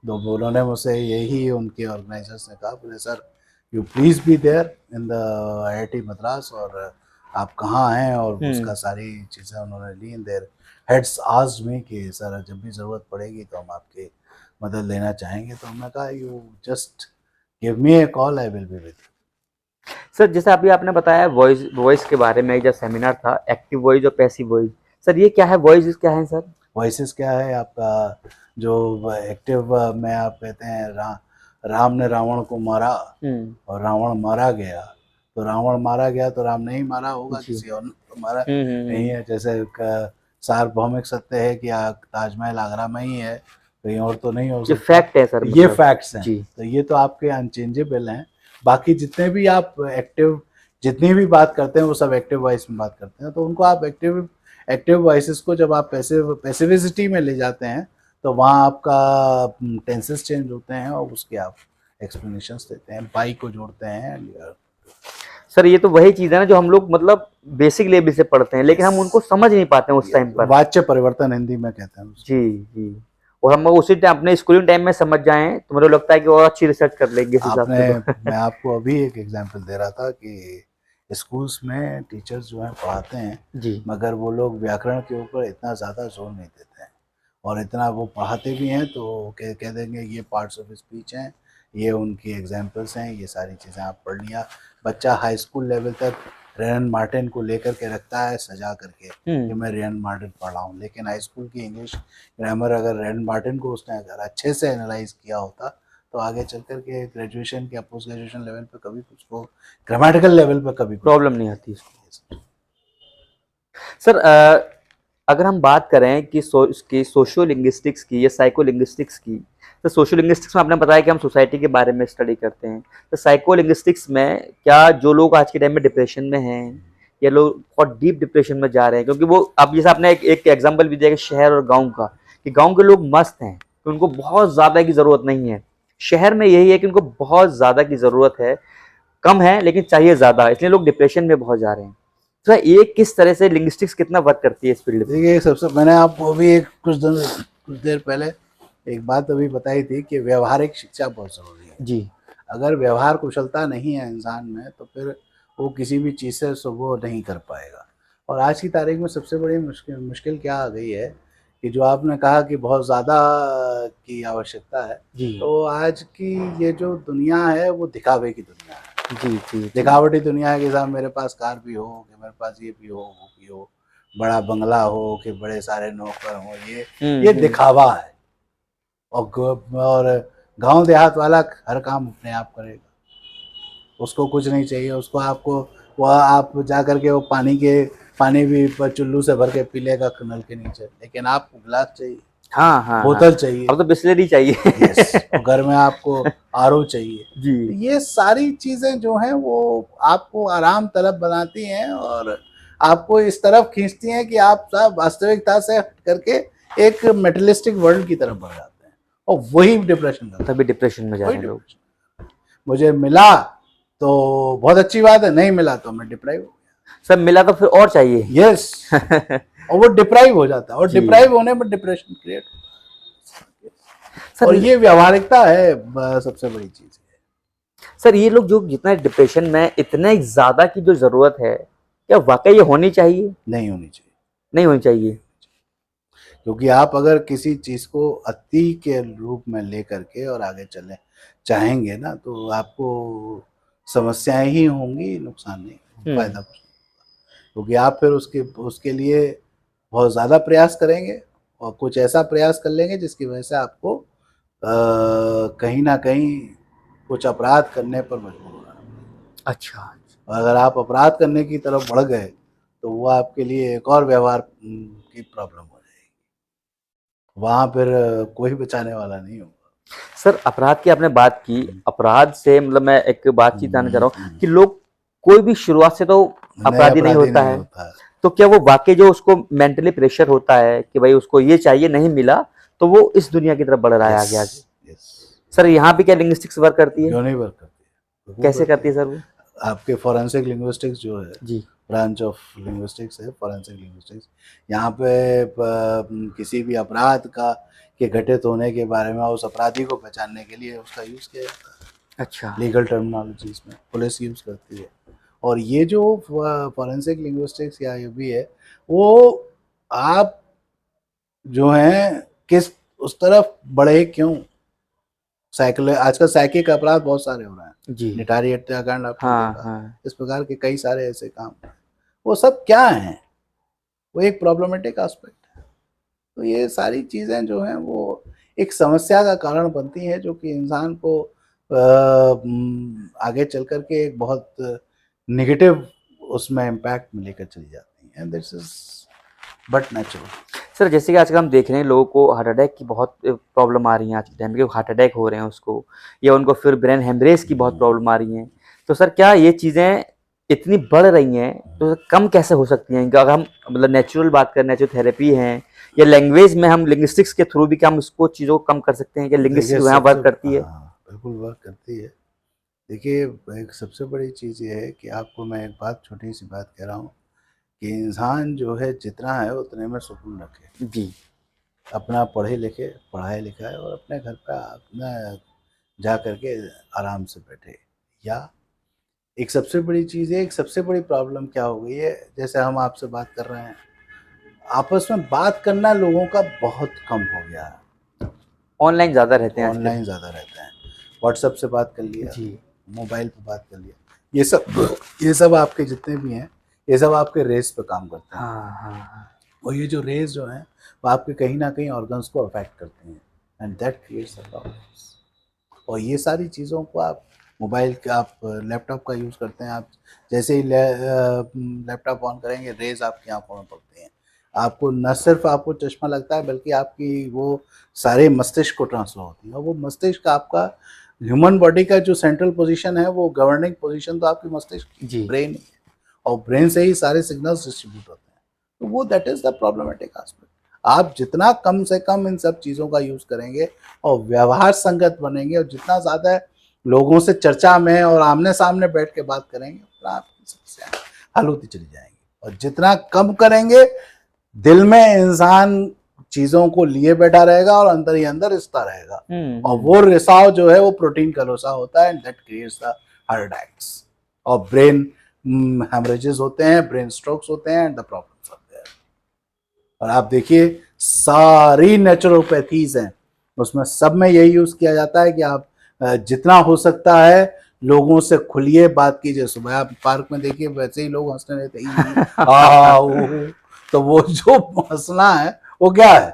[SPEAKER 2] तो उन्होंने मुझसे यही, उनके ऑर्गेनाइजर्स ने कहा, बोले sir you please be there in the IIT Madras, और आप कहाँ हैं, और उसका सारी चीज़ें उन्होंने ली। In their heads asked me कि सर जब भी ज़रूरत पड़ेगी तो हम आपकी मदद लेना चाहेंगे। तो हमने कहा you just give me A call, I will be with you.
[SPEAKER 1] Sir जैसे अभी आपने बताया वॉइस वॉइस के बारे में, जब सेमिनार था एक्टिव वॉइस और पैसिव वॉइस, सर ये क्या है, वॉइस क्या है सर?
[SPEAKER 2] वॉइसेस क्या है आपका, जो एक्टिव में आप कहते हैं राम ने रावण को मारा, और रावण मारा गया। तो रावण मारा गया तो राम नहीं मारा होगा, किसी और ने तो मारा नहीं है। जैसे सार्वभौमिक सत्य है कि ताजमहल आगरा में ही है, कहीं और तो नहीं हो
[SPEAKER 1] ये
[SPEAKER 2] सकता।
[SPEAKER 1] फैक्ट है सर,
[SPEAKER 2] ये
[SPEAKER 1] मतलब
[SPEAKER 2] फैक्ट्स हैं।
[SPEAKER 1] जी।
[SPEAKER 2] तो ये तो आपके अनचेंजेबल हैं। बाकी जितने भी आप एक्टिव, जितनी भी बात करते हैं वो सब एक्टिव वॉइस में बात करते हैं। तो उनको आप एक्टिव वॉइसेस को जब आप पैसिविसिटी में ले जाते हैं, तो वहाँ आपका टेंसेस चेंज होते हैं, और उसके आप एक्सप्लेनेशंस देते हैं, बाई को जोड़ते हैं।
[SPEAKER 1] सर ये तो वही चीज है ना जो हम लोग मतलब बेसिक लेवल से पढ़ते हैं, लेकिन हम उनको समझ नहीं पाते हैं उस टाइम पर।
[SPEAKER 2] वाच्य परिवर्तन हिंदी में कहते हैं।
[SPEAKER 1] जी जी। और हम उसी टाइम अपने स्कूलिंग टाइम में समझ जाएं तो मुझे लगता है कि और अच्छी रिसर्च कर लेंगे इस हिसाब से तो।
[SPEAKER 2] मैं आपको अभी एक एग्जांपल दे रहा था कि स्कूल्स में टीचर्स जो हैं पढ़ाते हैं,
[SPEAKER 1] जी।
[SPEAKER 2] मगर वो लोग व्याकरण के ऊपर इतना ज़्यादा जोर नहीं देते हैं, और इतना वो पढ़ाते भी हैं तो कह देंगे ये पार्ट्स ऑफ स्पीच हैं, ये उनकी एग्जांपल्स हैं, ये सारी चीज़ें आप पढ़ लिया। बच्चा हाई स्कूल लेवल तक रेन मार्टिन को लेकर के रखता है सजा करके कि मैं रेन मार्टिन पढ़ रहा हूँ, लेकिन हाई स्कूल की इंग्लिश ग्रामर अगर रेन मार्टिन को उसने अगर अच्छे से एनालाइज किया होता, तो आगे चल कर के ग्रेजुएशन या पोस्ट ग्रेजुएशन लेवल पे कभी उसको, ग्रामेटिकल लेवल पे कभी
[SPEAKER 1] प्रॉब्लम नहीं आती इसको। सर अगर हम बात करें कि सोशियो लिंग्विस्टिक्स की या साइको लिंग्विस्टिक्स की, तो सोशियो लिंग्विस्टिक्स में आपने बताया कि हम सोसाइटी के बारे में स्टडी करते हैं, तो साइको लिंग्विस्टिक्स में क्या जो लोग आज के टाइम में डिप्रेशन में हैं या लोग बहुत डीप डिप्रेशन में जा रहे हैं, क्योंकि वो अब जैसे आपने एक एग्जांपल भी दिया कि शहर और गांव का, कि गांव के लोग मस्त हैं तो उनको बहुत ज़्यादा की ज़रूरत नहीं है, शहर में यही है कि उनको बहुत ज़्यादा की ज़रूरत है, कम है लेकिन चाहिए ज़्यादा, इसलिए लोग डिप्रेशन में बहुत जा रहे हैं। तो ये किस तरह से लिंग्विस्टिक्स कितना वर्क करती है इस फील्ड में?
[SPEAKER 2] देखिए, सबसे मैंने आपको अभी कुछ देर पहले एक बात अभी बताई थी कि व्यवहारिक शिक्षा बहुत ज़रूरी है
[SPEAKER 1] जी।
[SPEAKER 2] अगर व्यवहार कुशलता नहीं है इंसान में, तो फिर वो किसी भी चीज़ से वो नहीं कर पाएगा। और आज की तारीख में सबसे बड़ी मुश्किल क्या आ गई है कि जो आपने कहा कि बहुत ज़्यादा की आवश्यकता है, तो आज की ये जो दुनिया है वो दिखावे की दुनिया है। जी, दिखावटी दुनिया है कि साहब मेरे पास कार भी हो, कि मेरे पास ये भी हो, वो भी हो, बड़ा बंगला हो, कि बड़े सारे नौकर हो, ये दिखावा है। और गांव देहात वाला हर काम अपने आप करेगा, उसको कुछ नहीं चाहिए, उसको आपको वो आप जा कर के वो पानी के पानी भी चुल्लू से भर के पी लेगा नल के नीचे, लेकिन आपको गिलास चाहिए,
[SPEAKER 1] हाँ हाँ
[SPEAKER 2] बोतल चाहिए,
[SPEAKER 1] अब तो बिस्लरी चाहिए।
[SPEAKER 2] यस, घर में आपको आरओ चाहिए।
[SPEAKER 1] जी
[SPEAKER 2] ये सारी चीजें जो हैं वो आपको आराम तलब बनाती हैं और आपको इस तरफ खींचती हैं कि आप सब वास्तविकता से हट करके एक मेटलिस्टिक वर्ल्ड की तरफ बढ़ जाते हैं, और वही डिप्रेशन का,
[SPEAKER 1] तभी डिप्रेशन में जा
[SPEAKER 2] वही
[SPEAKER 1] रहे हैं लोग।
[SPEAKER 2] डिप्रेशन। मुझे मिला तो बहुत अच्छी बात है, नहीं मिला तो मैं डिप्राइव हो
[SPEAKER 1] सब मिला तो फिर और चाहिए।
[SPEAKER 2] गया, यस, और वो डिप्राइव हो जाता है, और
[SPEAKER 1] जी।
[SPEAKER 2] डिप्राइव होने पर डिप्रेशन क्रिएट होता है।
[SPEAKER 1] सर
[SPEAKER 2] और ये व्यावहारिकता है सबसे बड़ी चीज है।
[SPEAKER 1] सर ये लोग जो जितना डिप्रेशन में इतने ज्यादा की जो जरूरत है, क्या वाकई ये होनी चाहिए?
[SPEAKER 2] नहीं होनी चाहिए,
[SPEAKER 1] नहीं होनी चाहिए।
[SPEAKER 2] क्योंकि आप अगर किसी चीज को अति के रूप में लेकर के और आगे चले चाहेंगे ना, तो आपको समस्याएं ही होंगी, नुकसान नहीं, फायदा कुछ नहीं। क्योंकि आप फिर उसके लिए बहुत ज़्यादा प्रयास करेंगे और कुछ ऐसा प्रयास कर लेंगे जिसकी वजह से आपको कहीं ना कहीं कुछ अपराध करने पर मजबूर होना पड़ेगा।
[SPEAKER 1] अच्छा
[SPEAKER 2] और अगर आप अपराध करने की तरफ बढ़ गए तो वो आपके लिए एक और व्यवहार की प्रॉब्लम हो जाएगी, वहाँ फिर कोई बचाने वाला नहीं होगा।
[SPEAKER 1] सर अपराध की आपने बात की, अपराध से मतलब मैं एक बातचीत आना चाह रहा हूँ कि लोग कोई भी शुरुआत से तो अपराधी नहीं होता है, तो क्या वो वाकई जो उसको मेंटली प्रेशर होता है कि भाई उसको ये चाहिए, नहीं मिला तो वो इस दुनिया की तरफ बढ़ रहा है आगे आगे। सर यहाँ पे क्या लिंग्विस्टिक्स वर्क करती है?
[SPEAKER 2] क्यों नहीं वर्क करती है,
[SPEAKER 1] कैसे करती है सर वो?
[SPEAKER 2] आपके फॉरेंसिक लिंग्विस्टिक्स जो है
[SPEAKER 1] जी
[SPEAKER 2] ब्रांच ऑफ लिंग्विस्टिक्स है, फॉरेंसिक लिंग्विस्टिक्स, यहाँ पे किसी भी अपराध का के घटित होने के बारे में उस अपराधी को पहचानने के लिए उसका यूज़ किया जाता है।
[SPEAKER 1] अच्छा,
[SPEAKER 2] लीगल टर्मिनोलॉजीज में पुलिस यूज़ करती है। और ये जो फॉरेंसिक लिंग्विस्टिक्स या ये भी है, वो आप जो हैं किस उस तरफ बढ़े क्यों, साइकिल आजकल साइकिक अपराध बहुत सारे हो रहे हैं,
[SPEAKER 1] जी
[SPEAKER 2] निटारी हत्याकांड आपने
[SPEAKER 1] हाँ
[SPEAKER 2] देखा,
[SPEAKER 1] हाँ
[SPEAKER 2] इस प्रकार के कई सारे ऐसे काम हैं। वो सब क्या हैं, वो एक प्रॉब्लमेटिक एस्पेक्ट है। तो ये सारी चीज़ें जो हैं वो एक समस्या का कारण बनती हैं, जो कि इंसान को आगे चल कर के एक बहुत नेगेटिव उसमें इम्पैक्ट में लेकर चली जाती हैं। This is but natural.
[SPEAKER 1] Sir जैसे कि आजकल हम देख रहे हैं लोगों को हार्ट अटैक की बहुत प्रॉब्लम आ रही है आज के टाइम में, हार्ट अटैक हो रहे हैं उसको, या उनको फिर ब्रेन हेमरेज की बहुत प्रॉब्लम आ रही है। तो सर क्या ये चीज़ें इतनी बढ़ रही हैं तो कम कैसे हो सकती हैं? अगर हम मतलब नेचुरल बात करें, नेचुरोथेरेपी है या लैंग्वेज में हम लिंग्विस्टिक्स के थ्रू भी क्या हम उसको चीज़ों को कम कर सकते हैं? क्या लिंग्विस्टिक्स वहाँ वर्क करती है?
[SPEAKER 2] बिल्कुल वर्क करती है। देखिए, एक सबसे बड़ी चीज़ ये है कि आपको मैं एक बात, छोटी सी बात कह रहा हूँ कि इंसान जो है जितना है उतने में सुकून रखे,
[SPEAKER 1] जी
[SPEAKER 2] अपना पढ़े लिखे, पढ़ाई लिखाए और अपने घर पे अपना जा करके आराम से बैठे। या एक सबसे बड़ी चीज़ है, एक सबसे बड़ी प्रॉब्लम क्या हो गई है, जैसे हम आपसे बात कर रहे हैं, आपस में बात करना लोगों का बहुत कम हो गया है।
[SPEAKER 1] ऑनलाइन ज़्यादा रहते हैं आजकल।
[SPEAKER 2] ऑनलाइन ज़्यादा रहते हैं, व्हाट्सएप से बात कर लिया,
[SPEAKER 1] जी
[SPEAKER 2] मोबाइल पे बात कर लिया, ये सब आपके जितने भी हैं, ये सब आपके रेस पे काम करते हैं।
[SPEAKER 1] हाँ हाँ हाँ
[SPEAKER 2] और ये जो रेस जो हैं वो आपके कहीं ना कहीं ऑर्गन्स को अफेक्ट करती हैं, and that creates a problems. और ये सारी चीज़ों को आप मोबाइल का, आप लैपटॉप का यूज़ करते हैं, आप जैसे ही लैपटॉप ऑन करेंगे रेज आपकी आंखों में पड़ती हैं, आपको न सिर्फ आपको चश्मा लगता है बल्कि आपकी वो सारे मस्तिष्क को ट्रांसफर होती है। और वो मस्तिष्क आपका ह्यूमन बॉडी का जो सेंट्रल पोजीशन है, वो गवर्निंग पोजीशन तो आपकी मस्तिष्क की ब्रेन ही है, और ब्रेन से ही सारे सिग्नल्स डिस्ट्रीब्यूट होते हैं। तो वो that is the problematic aspect. आप जितना कम से कम इन सब चीज़ों का यूज़ करेंगे और व्यवहार संगत बनेंगे और जितना ज़्यादा लोगों से चर्चा में और आमने सामने बैठ के बात करेंगे, उतना आपकी समस्याएं हल होती चली जाएंगी। और जितना कम करेंगे, दिल में इंसान चीज़ों को लिए बैठा रहेगा और अंदर ही अंदर रिसता रहेगा, और वो रिसाव जो है वो प्रोटीन का लोसा होता है, and that creates the heart attacks और ब्रेन हेमरेजेस होते हैं, ब्रेन स्ट्रोक्स होते हैं, एंड द प्रॉब्लम्स होते हैं। और आप देखिए सारी नेचुरोपैथीज हैं, उसमें सब में यही यूज़ किया जाता है कि आप जितना हो सकता है लोगों से खुलिए, बात कीजिए। सुबह आप पार्क में देखिए, वैसे ही लोग हंसने रहते हैं। तो वो जो हंसना है वो क्या है,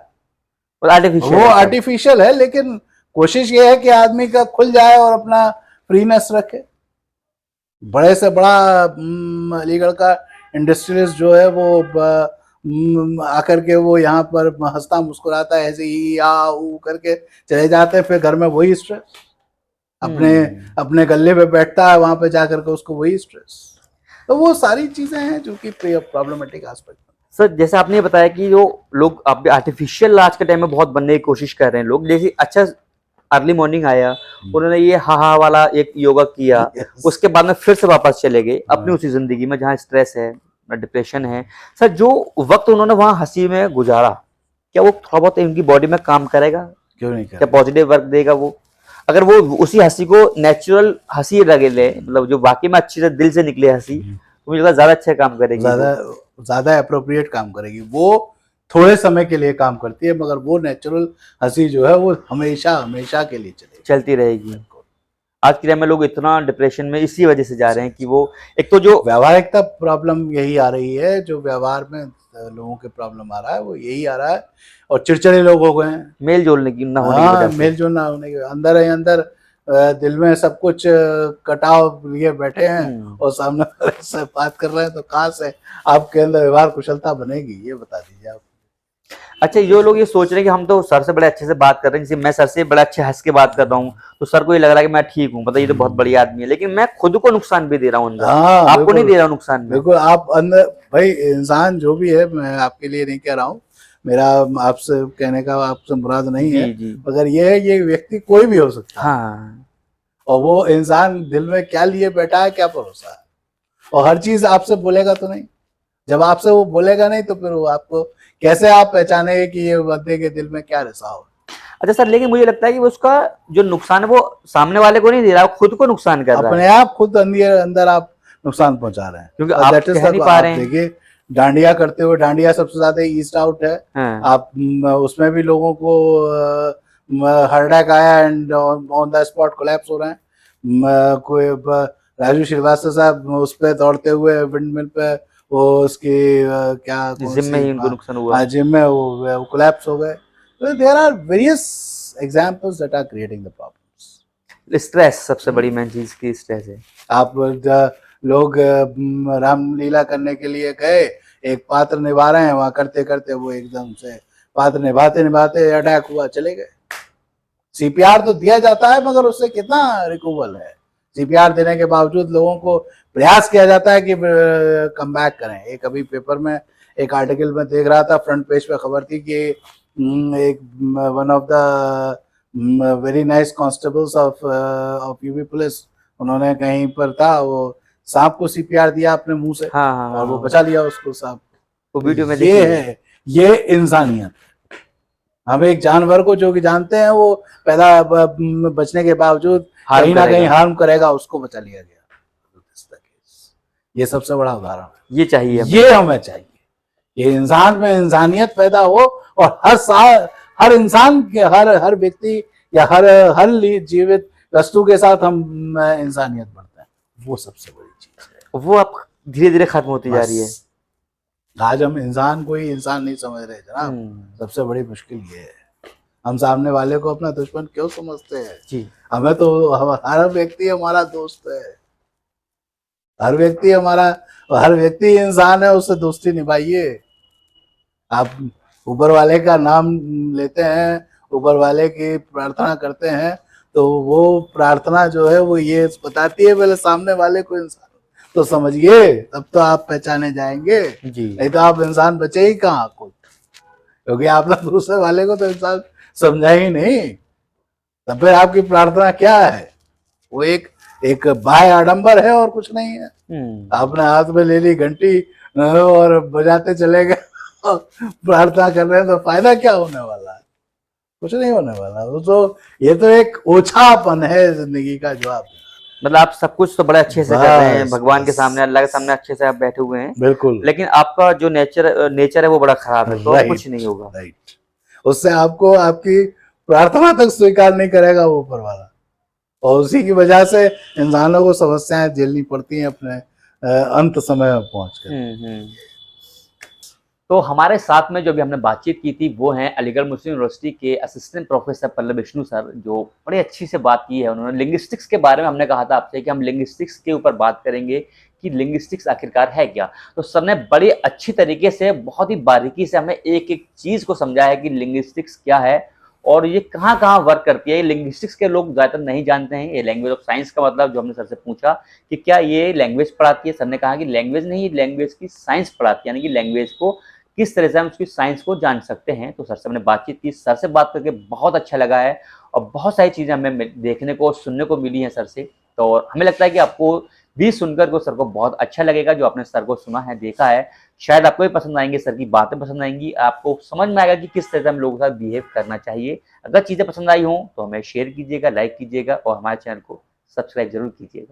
[SPEAKER 2] वो आर्टिफिशियल है, लेकिन कोशिश ये है कि आदमी का खुल जाए और अपना फ्रीनेस रखे। बड़े से बड़ा अलीगढ़ का इंडस्ट्रियलिस्ट जो है वो आकर के वो यहाँ पर हंसता मुस्कुराता है ऐसे ही आ ऊ करके चले जाते हैं, फिर घर में वही स्ट्रेस, अपने अपने गले पे बैठता है, वहां पे जाकर के उसको वही स्ट्रेस। तो वो सारी चीजें हैं जो कि प्रॉब्लमैटिक एस्पेक्ट।
[SPEAKER 1] सर जैसे आपने बताया कि जो लोग अब आर्टिफिशियल आज के टाइम में बहुत बनने की कोशिश कर रहे हैं लोग, जैसे अच्छा अर्ली मॉर्निंग आया, उन्होंने ये हा वाला एक योगा किया, उसके बाद में फिर से वापस चले गए अपनी उसी जिंदगी में जहाँ स्ट्रेस है, डिप्रेशन है। सर जो वक्त उन्होंने वहां हंसी में गुजारा, क्या वो थोड़ा बहुत उनकी बॉडी में काम करेगा?
[SPEAKER 2] क्यों नहीं
[SPEAKER 1] क्या
[SPEAKER 2] करेगा?
[SPEAKER 1] पॉजिटिव वर्क देगा वो? अगर वो उसी हंसी को नेचुरल हंसी लगे ले, मतलब जो वाकई में अच्छी से दिल से निकले हंसी, तो मुझे लगता है ज्यादा अच्छा काम करेगी,
[SPEAKER 2] ज्यादा अप्रोप्रिएट काम करेगी। वो थोड़े समय के लिए काम करती है, मगर वो नेचुरल हंसी जो है वो हमेशा हमेशा के लिए
[SPEAKER 1] चलती रहेगी। आज के टाइम में लोग इतना डिप्रेशन में इसी वजह से जा रहे हैं कि वो एक तो जो
[SPEAKER 2] व्यावहारिकता प्रॉब्लम यही आ रही है, जो व्यवहार में लोगों के प्रॉब्लम आ रहा है वो यही आ रहा है, और चिड़चिड़े लोग हो गए हैं,
[SPEAKER 1] मेल जोलने की ना होने की वजह से।
[SPEAKER 2] मेल जोल ना होने के अंदर ही अंदर दिल में सब कुछ कटाव लिए बैठे हैं और सामने वाले से बात कर रहे हैं, तो कहाँ से आपके अंदर व्यवहार कुशलता बनेगी, ये बता दीजिए आप।
[SPEAKER 1] अच्छा, जो लोग ये सोच रहे हैं कि हम तो सर से बड़े अच्छे से बात कर रहे हैं, जैसे मैं सर से बड़ा अच्छे हंस के बात कर रहा हूँ, तो सर को ये लग रहा है कि मैं ठीक हूँ, मतलब ये तो बहुत बड़ी आदमी है, लेकिन मैं खुद को नुकसान भी दे रहा हूँ अंदर। आपको नहीं दे रहा हूँ नुकसान?
[SPEAKER 2] बिल्कुल, आप अंदर भाई इंसान जो भी है, मैं आपके लिए नहीं कह रहा हूँ, मेरा आपसे कहने का आपसे मुराद नहीं है, मगर ये व्यक्ति कोई भी हो सकता है।
[SPEAKER 1] हाँ,
[SPEAKER 2] और वो इंसान दिल में क्या लिए बैठा है क्या भरोसा है, और हर चीज आपसे बोलेगा तो नहीं। जब आपसे वो बोलेगा नहीं तो फिर वो आपको कैसे आप पहचानेंगे कि ये बंदे के दिल में क्या रिसा हो।
[SPEAKER 1] अच्छा सर, लेकिन मुझे लगता है कि उसका जो नुकसान है वो सामने वाले को नहीं दे रहा, खुद को नुकसान कर रहा है।
[SPEAKER 2] अपने आप खुद अंदर आप नुकसान पहुंचा रहे हैं,
[SPEAKER 1] क्योंकि आप कह नहीं पा रहे हैं।
[SPEAKER 2] देखिए डांडिया करते हुए, डांडिया सबसे ज्यादा ईस्ट आउट है।
[SPEAKER 1] हाँ।
[SPEAKER 2] आप उसमें भी लोगों को हार्ट अटैक आया and on the spot collapse हो रहे हैं। कोई राजू श्रीवास्तव साहब उस पे दौड़ते हुए विंडमिल पे, वो उसकी क्या
[SPEAKER 1] जिम में ही उनको नुकसान हुआ,
[SPEAKER 2] जिम में वो कोलैप्स हो गए। तो there are various examples that are creating the problems.
[SPEAKER 1] Stress सबसे बड़ी मेन चीज की स्ट्रेस है।
[SPEAKER 2] आप लोग रामलीला करने के लिए गए, एक पात्र निभा रहे हैं, वहां करते करते वो एकदम से पात्र निभाते निभाते अटैक हुआ, चले गए। सीपीआर तो दिया जाता है, मगर उससे कितना रिकूवल है? सीपीआर देने के बावजूद लोगों को प्रयास किया जाता है कि कम बैक करें। एक अभी पेपर में एक आर्टिकल में देख रहा था, फ्रंट पेज पे खबर थी कि एक one of the very nice constables of UP police, उन्होंने कहीं पर था, वो सांप को सीपीआर दिया अपने मुंह से।
[SPEAKER 1] हाँ,
[SPEAKER 2] और वो बचा लिया उसको सांप।
[SPEAKER 1] वो वीडियो में
[SPEAKER 2] ये है, ये इंसानियत। हम एक जानवर को जो कि जानते हैं वो पैदा बचने के बावजूद कहीं ना कहीं हार्म करेगा, उसको बचा लिया गया। ये सबसे बड़ा उदाहरण है।
[SPEAKER 1] ये चाहिए,
[SPEAKER 2] ये हमें चाहिए, ये इंसान में इंसानियत पैदा हो, और हर इंसान के हर व्यक्ति या हर जीवित वस्तु के साथ हम इंसानियत बढ़ते हैं, वो सबसे बड़ी चीज है।
[SPEAKER 1] वो अब धीरे धीरे खत्म होती जा रही है। आज
[SPEAKER 2] हम इंसान को ही इंसान नहीं समझ रहे जनाब, सबसे बड़ी मुश्किल ये है। हम सामने वाले को अपना दुश्मन क्यों समझते हैं जी? हमें तो हर व्यक्ति हमारा दोस्त है, हर व्यक्ति इंसान है, उससे दोस्ती निभाइए। आप ऊपर वाले का नाम लेते हैं, ऊपर वाले की प्रार्थना करते हैं, तो वो प्रार्थना जो है वो ये बताती है पहले सामने वाले को इंसान तो समझिए, तब तो आप पहचाने जाएंगे जी। नहीं तो आप इंसान बचे ही कहाँ कुछ, क्योंकि आपने दूसरे वाले को तो इंसान समझा ही नहीं। तब फिर आपकी प्रार्थना क्या है? वो एक बाह्य आडंबर है और कुछ नहीं है। आपने हाथ में ले ली घंटी और बजाते चले गए प्रार्थना कर रहे हैं, तो फायदा क्या होने वाला है? कुछ नहीं होने वाला। वो तो ये तो एक ओछापन है जिंदगी का जो आप,
[SPEAKER 1] मतलब आप सब कुछ तो बड़े अच्छे से कर रहे हैं, भगवान के सामने, अल्लाह के सामने अच्छे से आप बैठे हुए हैं, बिल्कुल, लेकिन आपका जो नेचर है वो बड़ा खराब है, तो कुछ नहीं होगा। राइट,
[SPEAKER 2] उससे आपको आपकी प्रार्थना तक स्वीकार नहीं करेगा वो ऊपर वाला, और उसी की वजह से इंसानों को समस्याएं झेलनी पड़ती हैं अपने अंत समय में पहुंचकर।
[SPEAKER 1] तो हमारे साथ में जो भी हमने बातचीत की थी वो हैं अलीगढ़ मुस्लिम यूनिवर्सिटी के assistant professor Pallav Vishnu sir, जो बड़े अच्छी से बात की है उन्होंने लिंग्विस्टिक्स के बारे में। हमने कहा था आपसे कि हम लिंग्विस्टिक्स के ऊपर बात करेंगे कि लिंग्विस्टिक्स आखिरकार है क्या। तो सर ने बड़ी अच्छी तरीके से बहुत ही बारीकी से हमें एक एक चीज़ को समझाया है कि लिंग्विस्टिक्स क्या है और ये कहाँ-कहाँ वर्क करती है। ये लिंग्विस्टिक्स के लोग ज़्यादातर नहीं जानते हैं। ये लैंग्वेज ऑफ साइंस का मतलब जो हमने सर से पूछा कि क्या ये लैंग्वेज पढ़ाती है? सर ने कहा कि लैंग्वेज नहीं, लैंग्वेज की साइंस पढ़ाती है, यानी कि लैंग्वेज को किस तरह से हम उसकी साइंस को जान सकते हैं। तो सर से हमने बातचीत की, सर से बात करके बहुत अच्छा लगा है और बहुत सारी चीज़ें हमें देखने को और सुनने को मिली हैं सर से। तो हमें लगता है कि आपको भी सुनकर को सर को बहुत अच्छा लगेगा, जो आपने सर को सुना है, देखा है। शायद आपको भी पसंद आएँगी, सर की बातें पसंद आएँगी, आपको समझ में आएगा कि किस तरह से हम लोगों के साथ बिहेव करना चाहिए। अगर चीज़ें पसंद आई हों तो हमें शेयर कीजिएगा, लाइक कीजिएगा और हमारे चैनल को सब्सक्राइब ज़रूर कीजिएगा।